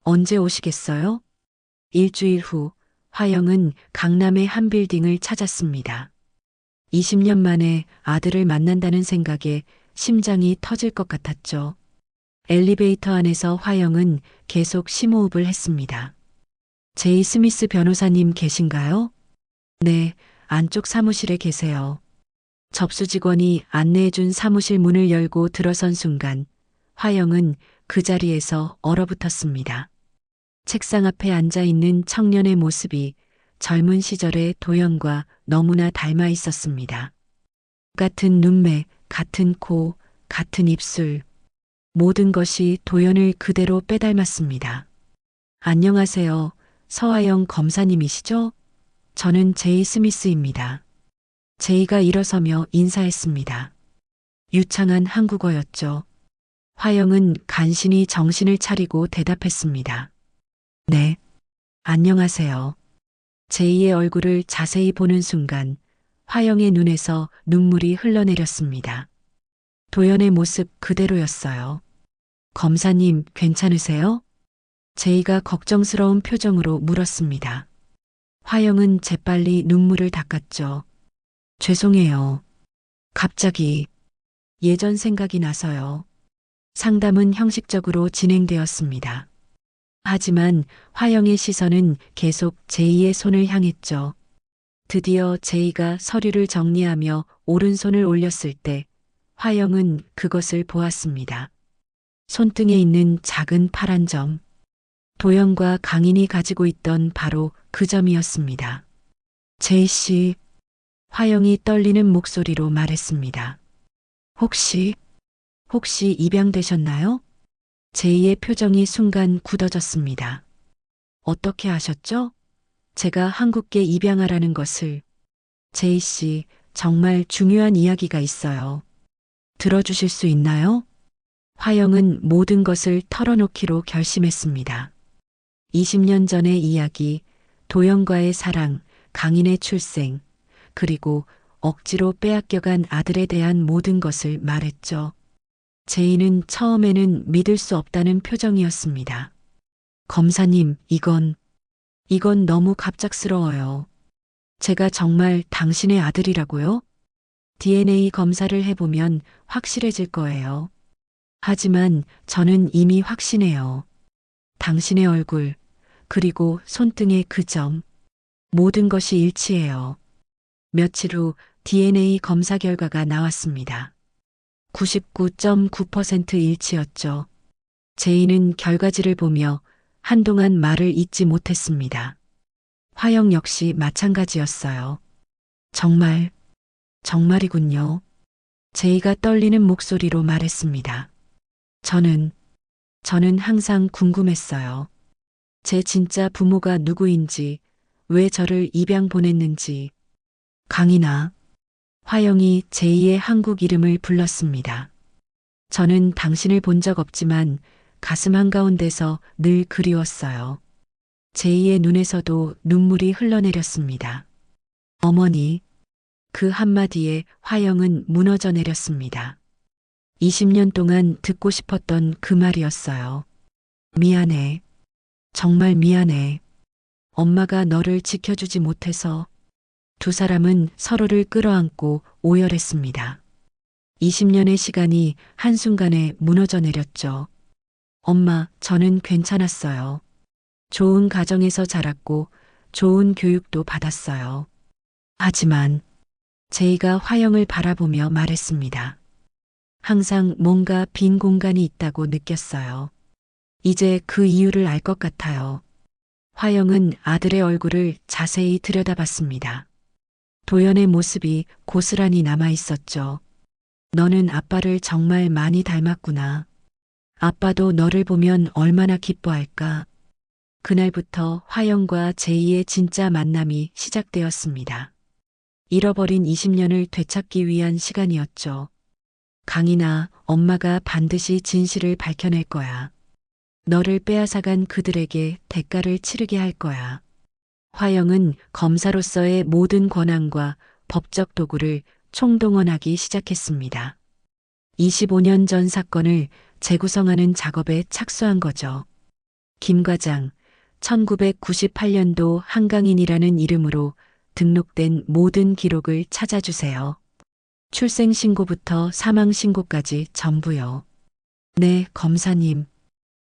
언제 오시겠어요? 일주일 후, 화영은 강남의 한 빌딩을 찾았습니다. 20년 만에 아들을 만난다는 생각에 심장이 터질 것 같았죠. 엘리베이터 안에서 화영은 계속 심호흡을 했습니다. 제이 스미스 변호사님 계신가요? 네, 안쪽 사무실에 계세요. 접수 직원이 안내해준 사무실 문을 열고 들어선 순간 화영은 그 자리에서 얼어붙었습니다. 책상 앞에 앉아 있는 청년의 모습이 젊은 시절의 도연과 너무나 닮아 있었습니다. 같은 눈매, 같은 코, 같은 입술. 모든 것이 도연을 그대로 빼닮았습니다. 안녕하세요. 서화영 검사님이시죠? 저는 제이 스미스입니다. 제이가 일어서며 인사했습니다. 유창한 한국어였죠. 화영은 간신히 정신을 차리고 대답했습니다. 네. 안녕하세요. 제이의 얼굴을 자세히 보는 순간 화영의 눈에서 눈물이 흘러내렸습니다. 도연의 모습 그대로였어요. 검사님, 괜찮으세요? 제이가 걱정스러운 표정으로 물었습니다. 화영은 재빨리 눈물을 닦았죠. 죄송해요. 갑자기 예전 생각이 나서요. 상담은 형식적으로 진행되었습니다. 하지만 화영의 시선은 계속 제이의 손을 향했죠. 드디어 제이가 서류를 정리하며 오른손을 올렸을 때 화영은 그것을 보았습니다. 손등에 있는 작은 파란 점. 도연과 강인이 가지고 있던 바로 그 점이었습니다. 제이 씨, 화영이 떨리는 목소리로 말했습니다. 혹시 입양되셨나요? 제이의 표정이 순간 굳어졌습니다. 어떻게 아셨죠? 제가 한국계 입양하라는 것을. 제이 씨, 정말 중요한 이야기가 있어요. 들어주실 수 있나요? 화영은 모든 것을 털어놓기로 결심했습니다. 20년 전의 이야기, 도연과의 사랑, 강인의 출생, 그리고 억지로 빼앗겨간 아들에 대한 모든 것을 말했죠. 제이는 처음에는 믿을 수 없다는 표정이었습니다. 검사님, 이건 너무 갑작스러워요. 제가 정말 당신의 아들이라고요? DNA 검사를 해보면 확실해질 거예요. 하지만 저는 이미 확신해요. 당신의 얼굴, 그리고 손등의 그 점, 모든 것이 일치해요. 며칠 후 DNA 검사 결과가 나왔습니다. 99.9% 일치였죠. 제이는 결과지를 보며 한동안 말을 잇지 못했습니다. 화영 역시 마찬가지였어요. 정말이군요. 제이가 떨리는 목소리로 말했습니다. 저는 항상 궁금했어요. 제 진짜 부모가 누구인지, 왜 저를 입양 보냈는지. 강인아. 화영이 제이의 한국 이름을 불렀습니다. 저는 당신을 본 적 없지만 가슴 한가운데서 늘 그리웠어요. 제이의 눈에서도 눈물이 흘러내렸습니다. 어머니. 그 한마디에 화영은 무너져 내렸습니다. 20년 동안 듣고 싶었던 그 말이었어요. 미안해. 정말 미안해. 엄마가 너를 지켜주지 못해서. 두 사람은 서로를 끌어안고 오열했습니다. 20년의 시간이 한순간에 무너져 내렸죠. 엄마, 저는 괜찮았어요. 좋은 가정에서 자랐고 좋은 교육도 받았어요. 하지만 제이가 화영을 바라보며 말했습니다. 항상 뭔가 빈 공간이 있다고 느꼈어요. 이제 그 이유를 알 것 같아요. 화영은 아들의 얼굴을 자세히 들여다봤습니다. 도연의 모습이 고스란히 남아 있었죠. 너는 아빠를 정말 많이 닮았구나. 아빠도 너를 보면 얼마나 기뻐할까. 그날부터 화영과 제이의 진짜 만남이 시작되었습니다. 잃어버린 20년을 되찾기 위한 시간이었죠. 강인아, 엄마가 반드시 진실을 밝혀낼 거야. 너를 빼앗아간 그들에게 대가를 치르게 할 거야. 화영은 검사로서의 모든 권한과 법적 도구를 총동원하기 시작했습니다. 25년 전 사건을 재구성하는 작업에 착수한 거죠. 김 과장, 1998년도 한강인이라는 이름으로 등록된 모든 기록을 찾아주세요. 출생신고부터 사망신고까지 전부요. 네, 검사님.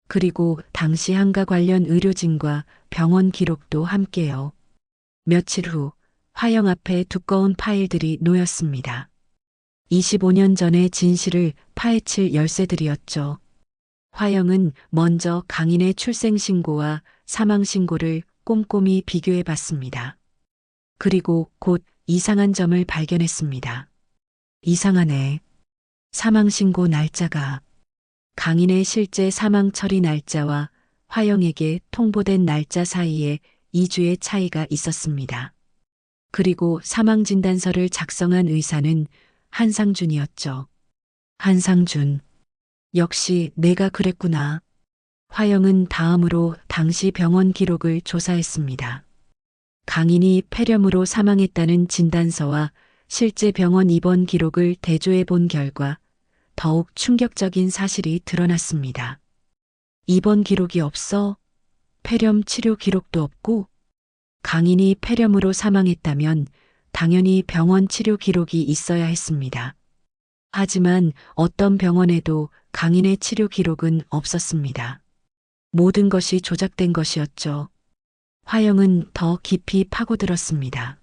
그리고 당시 한가 관련 의료진과 병원 기록도 함께요. 며칠 후 화영 앞에 두꺼운 파일들이 놓였습니다. 25년 전의 진실을 파헤칠 열쇠들이었죠. 화영은 먼저 강인의 출생신고와 사망신고를 꼼꼼히 비교해 봤습니다. 그리고 곧 이상한 점을 발견했습니다. 이상하네. 사망신고 날짜가 강인의 실제 사망 처리 날짜와 화영에게 통보된 날짜 사이에 2주의 차이가 있었습니다. 그리고 사망진단서를 작성한 의사는 한상준이었죠. 한상준. 역시 내가 그랬구나. 화영은 다음으로 당시 병원 기록을 조사했습니다. 강인이 폐렴으로 사망했다는 진단서와 실제 병원 입원 기록을 대조해 본 결과 더욱 충격적인 사실이 드러났습니다. 입원 기록이 없어 폐렴 치료 기록도 없고 강인이 폐렴으로 사망했다면 당연히 병원 치료 기록이 있어야 했습니다. 하지만 어떤 병원에도 강인의 치료 기록은 없었습니다. 모든 것이 조작된 것이었죠. 화영은 더 깊이 파고들었습니다.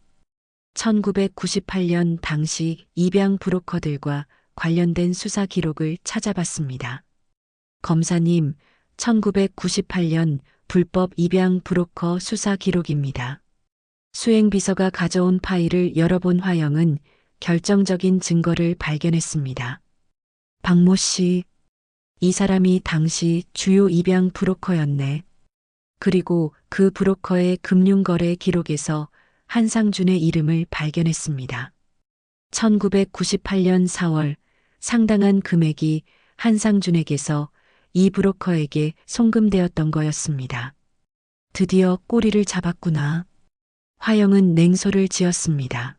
1998년 당시 입양 브로커들과 관련된 수사 기록을 찾아봤습니다. 검사님, 1998년 불법 입양 브로커 수사 기록입니다. 수행비서가 가져온 파일을 열어본 화영은 결정적인 증거를 발견했습니다. 박모 씨, 이 사람이 당시 주요 입양 브로커였네. 그리고 그 브로커의 금융거래 기록에서 한상준의 이름을 발견했습니다. 1998년 4월 상당한 금액이 한상준에게서 이 브로커에게 송금되었던 거였습니다. 드디어 꼬리를 잡았구나. 화영은 냉소를 지었습니다.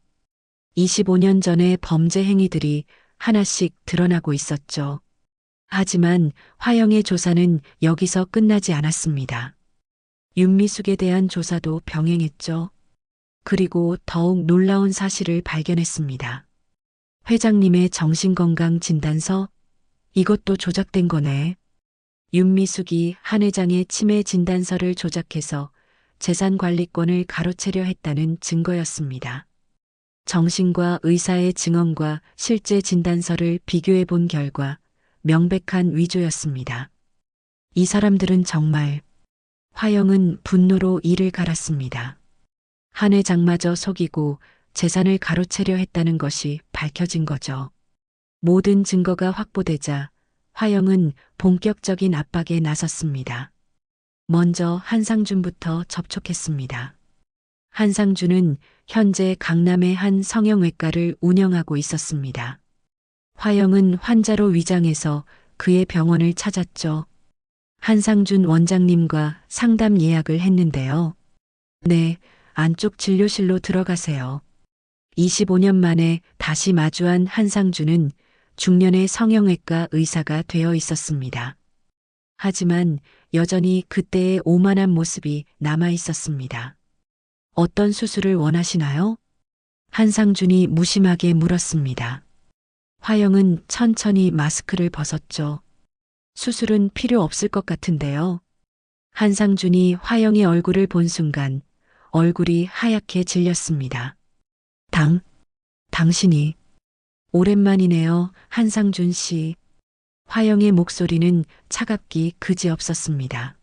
25년 전의 범죄 행위들이 하나씩 드러나고 있었죠. 하지만 화영의 조사는 여기서 끝나지 않았습니다. 윤미숙에 대한 조사도 병행했죠. 그리고 더욱 놀라운 사실을 발견했습니다. 회장님의 정신건강 진단서? 이것도 조작된 거네. 윤미숙이 한 회장의 치매 진단서를 조작해서 재산관리권을 가로채려 했다는 증거였습니다. 정신과 의사의 증언과 실제 진단서를 비교해 본 결과 명백한 위조였습니다. 이 사람들은 정말. 화영은 분노로 이를 갈았습니다. 한 회장마저 속이고 재산을 가로채려 했다는 것이 밝혀진 거죠. 모든 증거가 확보되자 화영은 본격적인 압박에 나섰습니다. 먼저 한상준부터 접촉했습니다. 한상준은 현재 강남의 한 성형외과를 운영하고 있었습니다. 화영은 환자로 위장해서 그의 병원을 찾았죠. 한상준 원장님과 상담 예약을 했는데요. 네, 안쪽 진료실로 들어가세요. 25년 만에 다시 마주한 한상준은 중년의 성형외과 의사가 되어 있었습니다. 하지만 여전히 그때의 오만한 모습이 남아 있었습니다. 어떤 수술을 원하시나요? 한상준이 무심하게 물었습니다. 화영은 천천히 마스크를 벗었죠. 수술은 필요 없을 것 같은데요. 한상준이 화영의 얼굴을 본 순간 얼굴이 하얗게 질렸습니다. 당신이. 오랜만이네요, 한상준 씨. 화영의 목소리는 차갑기 그지없었습니다.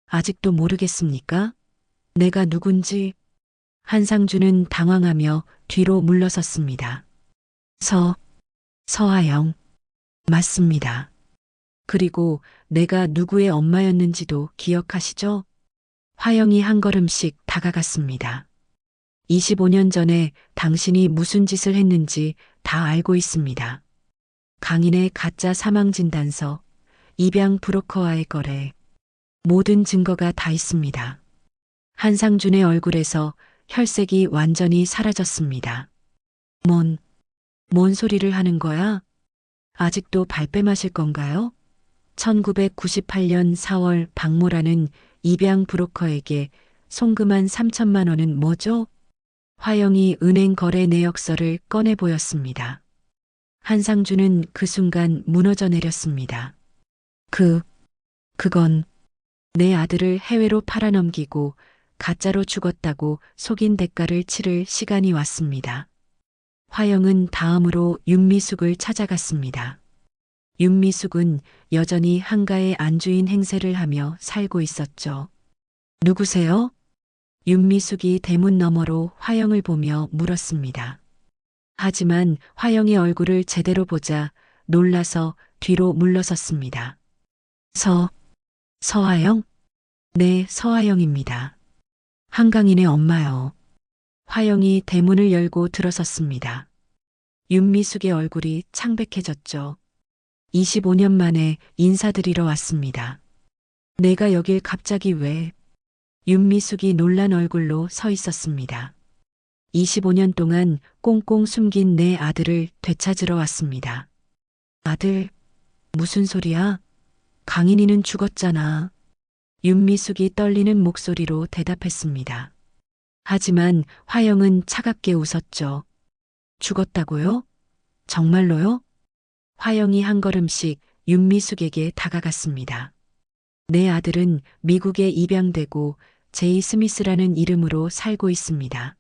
아직도 모르겠습니까? 내가 누군지. 한상준은 당황하며 뒤로 물러섰습니다. 서하영. 맞습니다. 그리고 내가 누구의 엄마였는지도 기억하시죠? 화영이 한 걸음씩 다가갔습니다. 25년 전에 당신이 무슨 짓을 했는지 다 알고 있습니다. 강인의 가짜 한상준의 얼굴에서 혈색이 완전히 사라졌습니다. 뭔 소리를 하는 거야? 아직도 발뺌하실 건가요? 1998년 4월 박모라는 입양 브로커에게 송금한 3천만 원은 뭐죠? 화영이 은행 거래 내역서를 꺼내 보였습니다. 한상준은 그 순간 무너져 내렸습니다. 그건 내 아들을 해외로 팔아넘기고 가짜로 죽었다고 속인 대가를 치를 시간이 왔습니다. 화영은 다음으로 윤미숙을 찾아갔습니다. 윤미숙은 여전히 한가의 안주인 행세를 하며 살고 있었죠. 누구세요? 윤미숙이 대문 너머로 화영을 보며 물었습니다. 하지만 화영의 얼굴을 제대로 보자 놀라서 뒤로 물러섰습니다. 서화영? 네, 서화영입니다. 한강인의 엄마요. 화영이 대문을 열고 들어섰습니다. 윤미숙의 얼굴이 창백해졌죠. 25년 만에 인사드리러 왔습니다. 내가 여길 갑자기 왜? 윤미숙이 놀란 얼굴로 서 있었습니다. 25년 동안 꽁꽁 숨긴 내 아들을 되찾으러 왔습니다. 아들, 무슨 소리야? 강인이는 죽었잖아. 윤미숙이 떨리는 목소리로 대답했습니다. 하지만 화영은 차갑게 웃었죠. 죽었다고요? 정말로요? 화영이 한 걸음씩 윤미숙에게 다가갔습니다. 내 아들은 미국에 입양되고 제이 스미스라는 이름으로 살고 있습니다.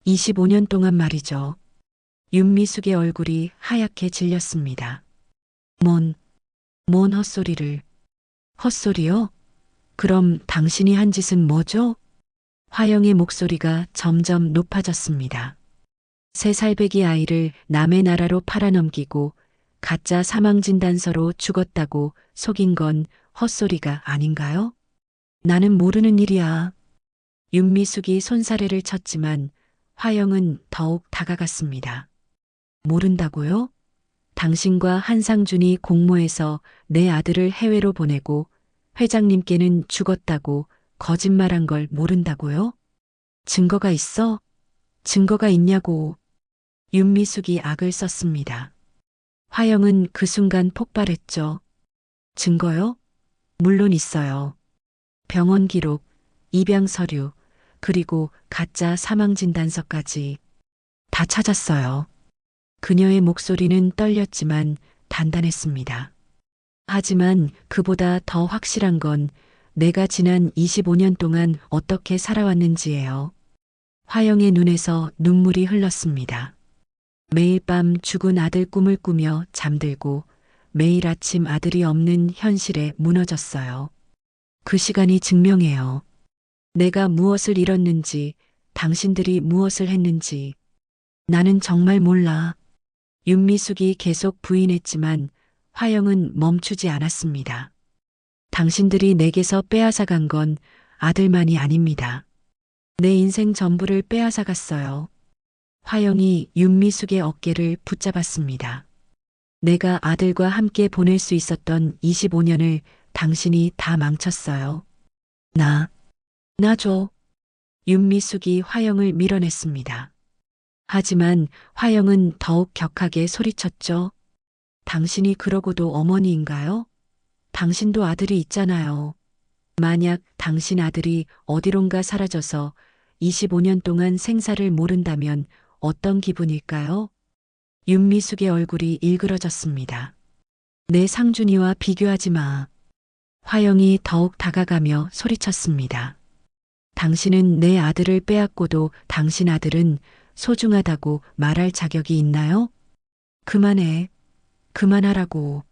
25년 동안 말이죠. 윤미숙의 얼굴이 하얗게 질렸습니다. 뭔 헛소리를. 헛소리요? 그럼 당신이 한 짓은 뭐죠? 화영의 목소리가 점점 높아졌습니다. 3살배기 아이를 남의 나라로 팔아넘기고 가짜 사망진단서로 죽었다고 속인 건 헛소리가 아닌가요? 나는 모르는 일이야. 윤미숙이 손사래를 쳤지만 화영은 더욱 다가갔습니다. 모른다고요? 당신과 한상준이 공모해서 내 아들을 해외로 보내고 회장님께는 죽었다고 거짓말한 걸 모른다고요? 증거가 있어? 증거가 있냐고. 윤미숙이 악을 썼습니다. 화영은 그 순간 폭발했죠. 증거요? 물론 있어요. 병원 기록, 입양 서류, 그리고 가짜 사망진단서까지 다 찾았어요. 그녀의 목소리는 떨렸지만 단단했습니다. 하지만 그보다 더 확실한 건 내가 지난 25년 동안 어떻게 살아왔는지예요. 화영의 눈에서 눈물이 흘렀습니다. 매일 밤 죽은 아들 꿈을 꾸며 잠들고 매일 아침 아들이 없는 현실에 무너졌어요. 그 시간이 증명해요. 내가 무엇을 잃었는지, 당신들이 무엇을 했는지. 나는 정말 몰라. 윤미숙이 계속 부인했지만 화영은 멈추지 않았습니다. 당신들이 내게서 빼앗아간 건 아들만이 아닙니다. 내 인생 전부를 빼앗아갔어요. 화영이 윤미숙의 어깨를 붙잡았습니다. 내가 아들과 함께 보낼 수 있었던 25년을 당신이 다 망쳤어요. 나 줘. 윤미숙이 화영을 밀어냈습니다. 하지만 화영은 더욱 격하게 소리쳤죠. 당신이 그러고도 어머니인가요? 당신도 아들이 있잖아요. 만약 당신 아들이 어디론가 사라져서 25년 동안 생사를 모른다면 어떤 기분일까요? 윤미숙의 얼굴이 일그러졌습니다. 내 상준이와 비교하지 마. 화영이 더욱 다가가며 소리쳤습니다. 당신은 내 아들을 빼앗고도 당신 아들은 소중하다고 말할 자격이 있나요? 그만해. 그만하라고.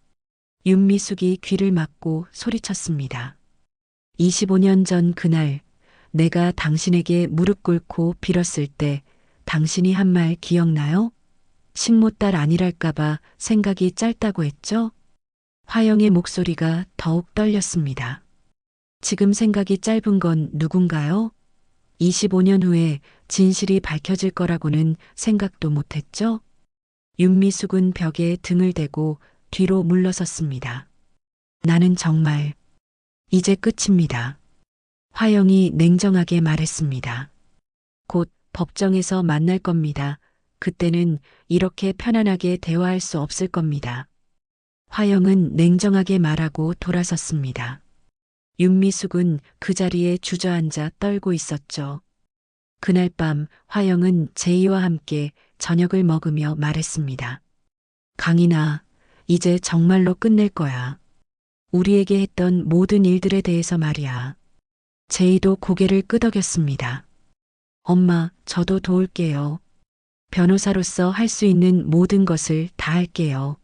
윤미숙이 귀를 막고 소리쳤습니다. 25년 전 그날 내가 당신에게 무릎 꿇고 빌었을 때 당신이 한 말 기억나요? 식모딸 아니랄까봐 생각이 짧다고 했죠? 화영의 목소리가 더욱 떨렸습니다. 지금 생각이 짧은 건 누군가요? 25년 후에 진실이 밝혀질 거라고는 생각도 못했죠? 윤미숙은 벽에 등을 대고 뒤로 물러섰습니다. 나는 정말 이제 끝입니다. 화영이 냉정하게 말했습니다. 곧 법정에서 만날 겁니다. 그때는 이렇게 편안하게 대화할 수 없을 겁니다. 화영은 냉정하게 말하고 돌아섰습니다. 윤미숙은 그 자리에 주저앉아 떨고 있었죠. 그날 밤 화영은 제이와 함께 저녁을 먹으며 말했습니다. 강인아, 이제 정말로 끝낼 거야. 우리에게 했던 모든 일들에 대해서 말이야. 제이도 고개를 끄덕였습니다. 엄마, 저도 도울게요. 변호사로서 할 수 있는 모든 것을 다 할게요.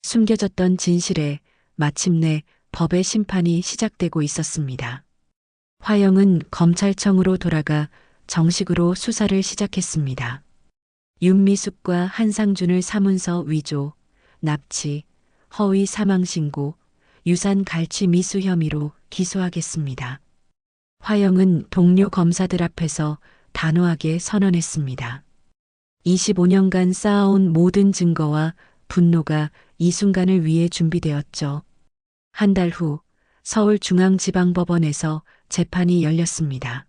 숨겨졌던 진실에 마침내 법의 심판이 시작되고 있었습니다. 화영은 검찰청으로 돌아가 정식으로 수사를 시작했습니다. 윤미숙과 한상준을 사문서 위조, 납치, 허위 사망신고, 유산 갈취 미수 혐의로 기소하겠습니다. 화영은 동료 검사들 앞에서 단호하게 선언했습니다. 25년간 쌓아온 모든 증거와 분노가 이 순간을 위해 준비되었죠. 한 달 후 서울중앙지방법원에서 재판이 열렸습니다.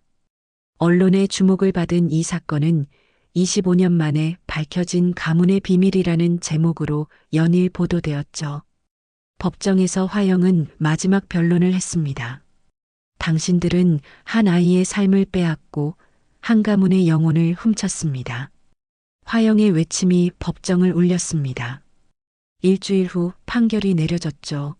언론의 주목을 받은 이 사건은 25년 만에 밝혀진 가문의 비밀이라는 제목으로 연일 보도되었죠. 법정에서 화영은 마지막 변론을 했습니다. 당신들은 한 아이의 삶을 빼앗고 한 가문의 영혼을 훔쳤습니다. 화영의 외침이 법정을 울렸습니다. 일주일 후 판결이 내려졌죠.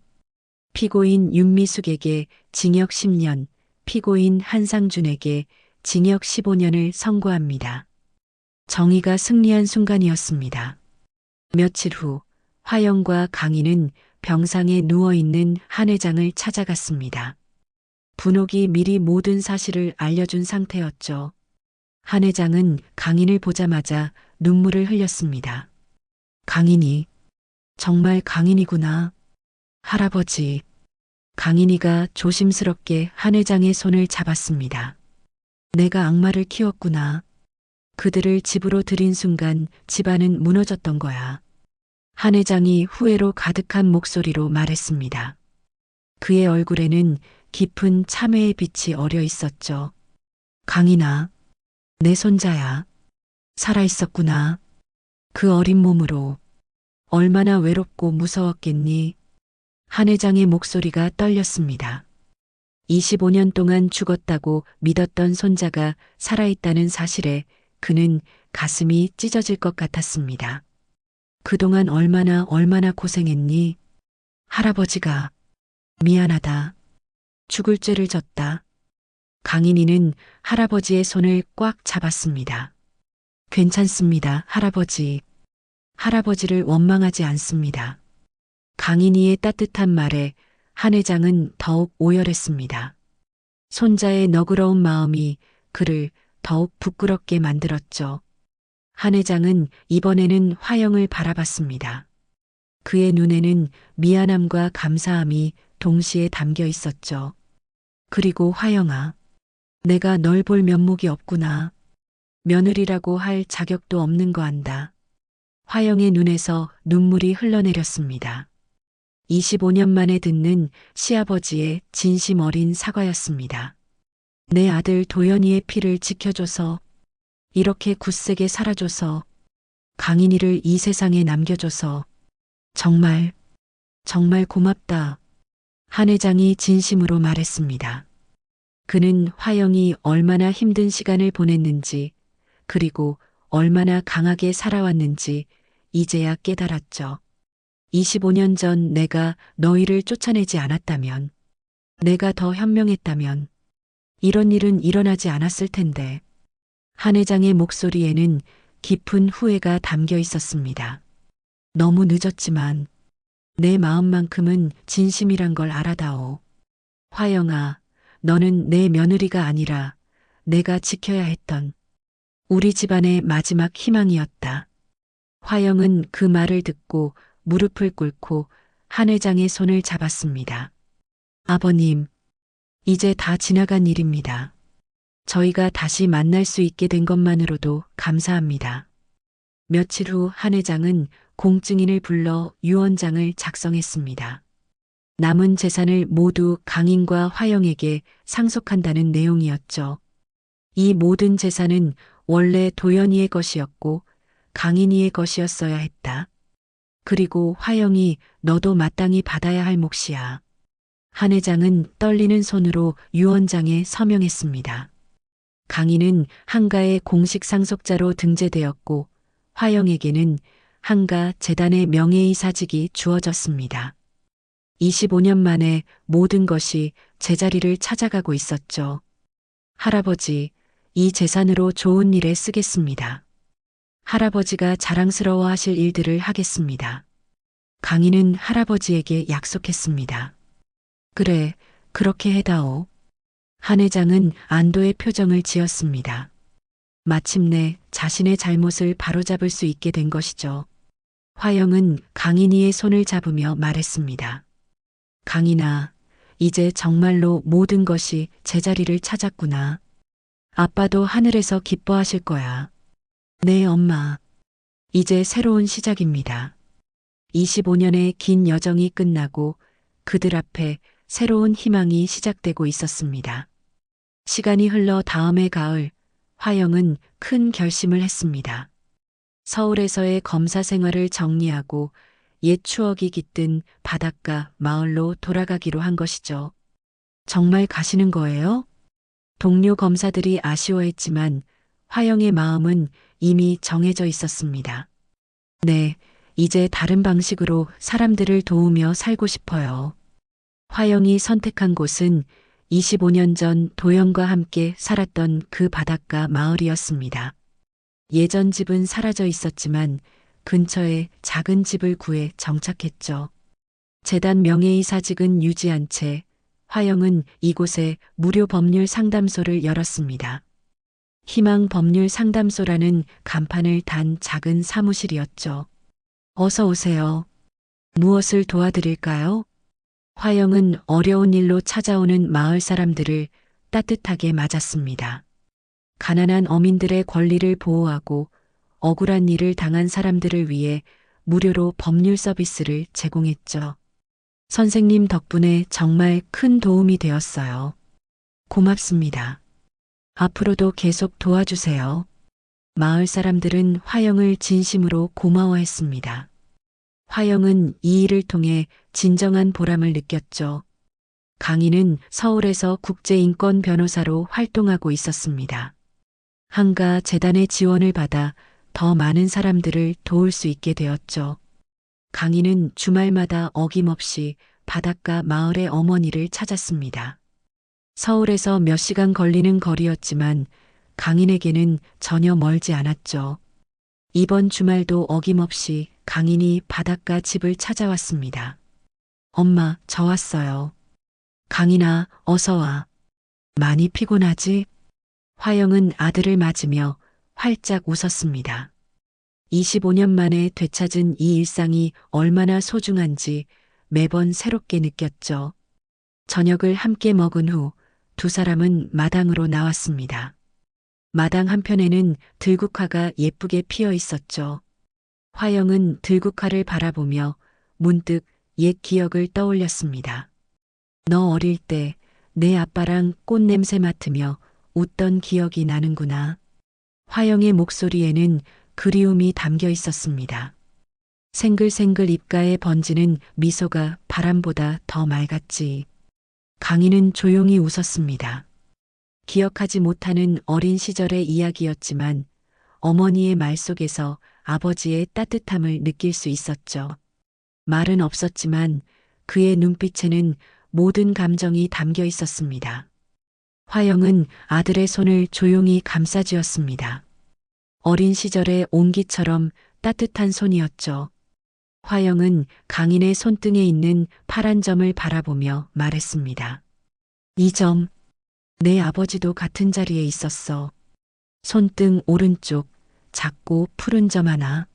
피고인 윤미숙에게 징역 10년, 피고인 한상준에게 징역 15년을 선고합니다. 정의가 승리한 순간이었습니다. 며칠 후 화영과 강인은 병상에 누워있는 한 회장을 찾아갔습니다. 분옥이 미리 모든 사실을 알려준 상태였죠. 한 회장은 강인을 보자마자 눈물을 흘렸습니다. 강인이, 정말 강인이구나. 할아버지. 강인이가 조심스럽게 한 회장의 손을 잡았습니다. 내가 악마를 키웠구나. 그들을 집으로 들인 순간 집안은 무너졌던 거야. 한 회장이 후회로 가득한 목소리로 말했습니다. 그의 얼굴에는 깊은 참회의 빛이 어려 있었죠. 강인아, 내 손자야. 살아있었구나. 그 어린 몸으로. 얼마나 외롭고 무서웠겠니? 한 회장의 목소리가 떨렸습니다. 25년 동안 죽었다고 믿었던 손자가 살아있다는 사실에 그는 가슴이 찢어질 것 같았습니다. 그동안 얼마나 고생했니? 할아버지가. 미안하다. 죽을 죄를 졌다. 강인이는 할아버지의 손을 꽉 잡았습니다. 괜찮습니다, 할아버지. 할아버지를 원망하지 않습니다. 강인이의 따뜻한 말에 한 회장은 더욱 오열했습니다. 손자의 너그러운 마음이 그를 더욱 부끄럽게 만들었죠. 한 회장은 이번에는 화영을 바라봤습니다. 그의 눈에는 미안함과 감사함이 동시에 담겨 있었죠. 그리고 화영아, 내가 널 볼 면목이 없구나. 며느리라고 할 자격도 없는 거 안다. 화영의 눈에서 눈물이 흘러내렸습니다. 25년 만에 듣는 시아버지의 진심 어린 사과였습니다. 내 아들 도연이의 피를 지켜줘서, 이렇게 굳세게 살아줘서, 강인이를 이 세상에 남겨줘서, 정말 고맙다. 한 회장이 진심으로 말했습니다. 그는 화영이 얼마나 힘든 시간을 보냈는지, 그리고 얼마나 강하게 살아왔는지 이제야 깨달았죠. 25년 전 내가 너희를 쫓아내지 않았다면, 내가 더 현명했다면, 이런 일은 일어나지 않았을 텐데. 한 회장의 목소리에는 깊은 후회가 담겨 있었습니다. 너무 늦었지만 내 마음만큼은 진심이란 걸 알아다오. 화영아, 너는 내 며느리가 아니라 내가 지켜야 했던 우리 집안의 마지막 희망이었다. 화영은 그 말을 듣고 무릎을 꿇고 한 회장의 손을 잡았습니다. 아버님, 이제 다 지나간 일입니다. 저희가 다시 만날 수 있게 된 것만으로도 감사합니다. 며칠 후 한 회장은 공증인을 불러 유언장을 작성했습니다. 남은 재산을 모두 강인과 화영에게 상속한다는 내용이었죠. 이 모든 재산은 원래 도연이의 것이었고 강인이의 것이었어야 했다. 그리고 화영이 너도 마땅히 받아야 할 몫이야. 한 회장은 떨리는 손으로 유언장에 서명했습니다. 강인은 한가의 공식 상속자로 등재되었고 화영에게는 한가 재단의 명예이사직이 주어졌습니다. 25년 만에 모든 것이 제자리를 찾아가고 있었죠. 할아버지, 이 재산으로 좋은 일에 쓰겠습니다. 할아버지가 자랑스러워 하실 일들을 하겠습니다. 강인은 할아버지에게 약속했습니다. 그래, 그렇게 해다오. 한 회장은 안도의 표정을 지었습니다. 마침내 자신의 잘못을 바로잡을 수 있게 된 것이죠. 화영은 강인이의 손을 잡으며 말했습니다. 강인아, 이제 정말로 모든 것이 제자리를 찾았구나. 아빠도 하늘에서 기뻐하실 거야. 네, 엄마. 이제 새로운 시작입니다. 25년의 긴 여정이 끝나고 그들 앞에 새로운 희망이 시작되고 있었습니다. 시간이 흘러 다음해 가을, 화영은 큰 결심을 했습니다. 서울에서의 검사 생활을 정리하고 옛 추억이 깃든 바닷가 마을로 돌아가기로 한 것이죠. 정말 가시는 거예요? 동료 검사들이 아쉬워했지만 화영의 마음은 이미 정해져 있었습니다. 네, 이제 다른 방식으로 사람들을 도우며 살고 싶어요. 화영이 선택한 곳은 25년 전 도연과 함께 살았던 그 바닷가 마을이었습니다. 예전 집은 사라져 있었지만 근처에 작은 집을 구해 정착했죠. 재단 명예이사직은 유지한 채 화영은 이곳에 무료 법률 상담소를 열었습니다. 희망 법률 상담소라는 간판을 단 작은 사무실이었죠. 어서 오세요. 무엇을 도와드릴까요? 화영은 어려운 일로 찾아오는 마을 사람들을 따뜻하게 맞았습니다. 가난한 어민들의 권리를 보호하고 억울한 일을 당한 사람들을 위해 무료로 법률 서비스를 제공했죠. 선생님 덕분에 정말 큰 도움이 되었어요. 고맙습니다. 앞으로도 계속 도와주세요. 마을 사람들은 화영을 진심으로 고마워했습니다. 화영은 이 일을 통해 진정한 보람을 느꼈죠. 강인은 서울에서 국제인권 변호사로 활동하고 있었습니다. 한가 재단의 지원을 받아 더 많은 사람들을 도울 수 있게 되었죠. 강인은 주말마다 어김없이 바닷가 마을의 어머니를 찾았습니다. 서울에서 몇 시간 걸리는 거리였지만 강인에게는 전혀 멀지 않았죠. 이번 주말도 어김없이 강인이 바닷가 집을 찾아왔습니다. 엄마, 저 왔어요. 강인아, 어서 와. 많이 피곤하지? 화영은 아들을 맞으며 활짝 웃었습니다. 25년 만에 되찾은 이 일상이 얼마나 소중한지 매번 새롭게 느꼈죠. 저녁을 함께 먹은 후 두 사람은 마당으로 나왔습니다. 마당 한편에는 들국화가 예쁘게 피어 있었죠. 화영은 들국화를 바라보며 문득 옛 기억을 떠올렸습니다. 너 어릴 때 내 아빠랑 꽃 냄새 맡으며 웃던 기억이 나는구나. 화영의 목소리에는 그리움이 담겨 있었습니다. 생글생글 입가에 번지는 미소가 바람보다 더 맑았지. 강인은 조용히 웃었습니다. 기억하지 못하는 어린 시절의 이야기였지만 어머니의 말 속에서 아버지의 따뜻함을 느낄 수 있었죠. 말은 없었지만 그의 눈빛에는 모든 감정이 담겨 있었습니다. 화영은 아들의 손을 조용히 감싸쥐었습니다. 어린 시절의 온기처럼 따뜻한 손이었죠. 화영은 강인의 손등에 있는 파란 점을 바라보며 말했습니다. 이 점, 내 아버지도 같은 자리에 있었어. 손등 오른쪽, 작고 푸른 점 하나.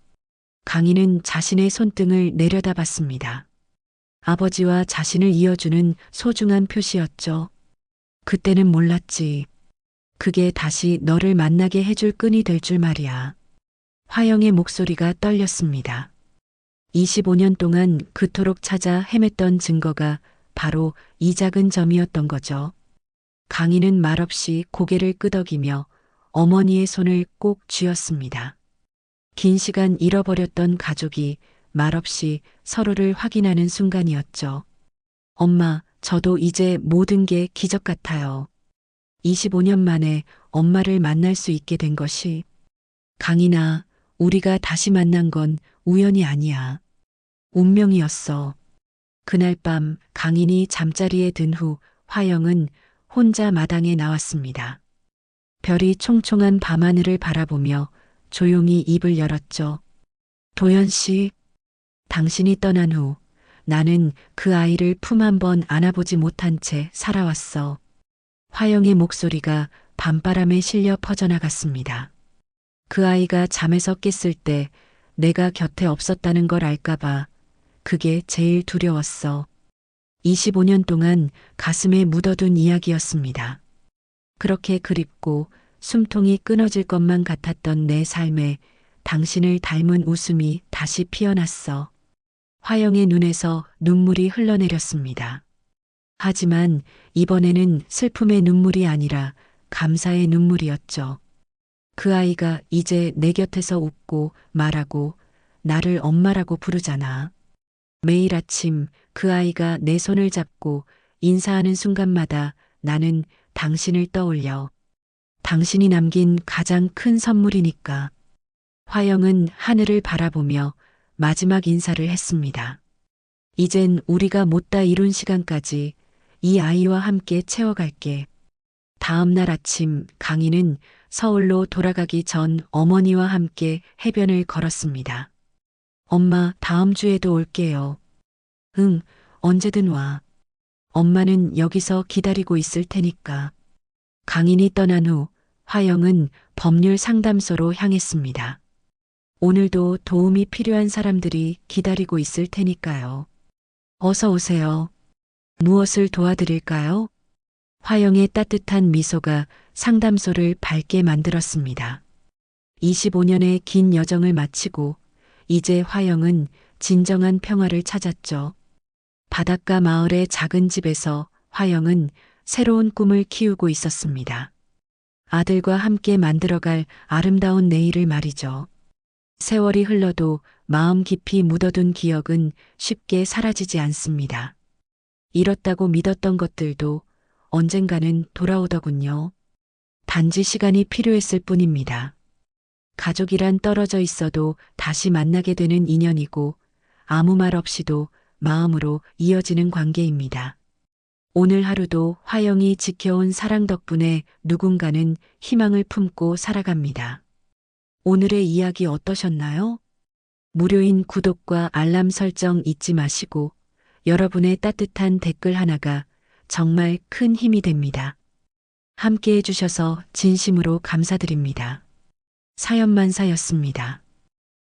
강인은 자신의 손등을 내려다봤습니다. 아버지와 자신을 이어주는 소중한 표시였죠. 그때는 몰랐지. 그게 다시 너를 만나게 해줄 끈이 될 줄 말이야. 화영의 목소리가 떨렸습니다. 25년 동안 그토록 찾아 헤맸던 증거가 바로 이 작은 점이었던 거죠. 강희는 말없이 고개를 끄덕이며 어머니의 손을 꼭 쥐었습니다. 긴 시간 잃어버렸던 가족이 말없이 서로를 확인하는 순간이었죠. 엄마, 저도 이제 모든 게 기적 같아요. 25년 만에 엄마를 만날 수 있게 된 것이 강희나 우리가 다시 만난 건 우연이 아니야. 운명이었어. 그날 밤 강인이 잠자리에 든 후 화영은 혼자 마당에 나왔습니다. 별이 총총한 밤하늘을 바라보며 조용히 입을 열었죠. 도연 씨, 당신이 떠난 후 나는 그 아이를 품 한 번 안아보지 못한 채 살아왔어. 화영의 목소리가 밤바람에 실려 퍼져나갔습니다. 그 아이가 잠에서 깼을 때 내가 곁에 없었다는 걸 알까봐 그게 제일 두려웠어. 25년 동안 가슴에 묻어둔 이야기였습니다. 그렇게 그립고 숨통이 끊어질 것만 같았던 내 삶에 당신을 닮은 웃음이 다시 피어났어. 화영의 눈에서 눈물이 흘러내렸습니다. 하지만 이번에는 슬픔의 눈물이 아니라 감사의 눈물이었죠. 그 아이가 이제 내 곁에서 웃고 말하고 나를 엄마라고 부르잖아. 매일 아침 그 아이가 내 손을 잡고 인사하는 순간마다 나는 당신을 떠올려. 당신이 남긴 가장 큰 선물이니까. 화영은 하늘을 바라보며 마지막 인사를 했습니다. 이젠 우리가 못다 이룬 시간까지 이 아이와 함께 채워갈게. 다음 날 아침 강희는 서울로 돌아가기 전 어머니와 함께 해변을 걸었습니다. 엄마, 다음 주에도 올게요. 응, 언제든 와. 엄마는 여기서 기다리고 있을 테니까. 강인이 떠난 후 화영은 법률 상담소로 향했습니다. 오늘도 도움이 필요한 사람들이 기다리고 있을 테니까요. 어서 오세요. 무엇을 도와드릴까요? 화영의 따뜻한 미소가 상담소를 밝게 만들었습니다. 25년의 긴 여정을 마치고 이제 화영은 진정한 평화를 찾았죠. 바닷가 마을의 작은 집에서 화영은 새로운 꿈을 키우고 있었습니다. 아들과 함께 만들어갈 아름다운 내일을 말이죠. 세월이 흘러도 마음 깊이 묻어둔 기억은 쉽게 사라지지 않습니다. 잃었다고 믿었던 것들도 언젠가는 돌아오더군요. 단지 시간이 필요했을 뿐입니다. 가족이란 떨어져 있어도 다시 만나게 되는 인연이고 아무 말 없이도 마음으로 이어지는 관계입니다. 오늘 하루도 화영이 지켜온 사랑 덕분에 누군가는 희망을 품고 살아갑니다. 오늘의 이야기 어떠셨나요? 무료인 구독과 알람 설정 잊지 마시고 여러분의 따뜻한 댓글 하나가 정말 큰 힘이 됩니다. 함께 해주셔서 진심으로 감사드립니다. 사연만사였습니다.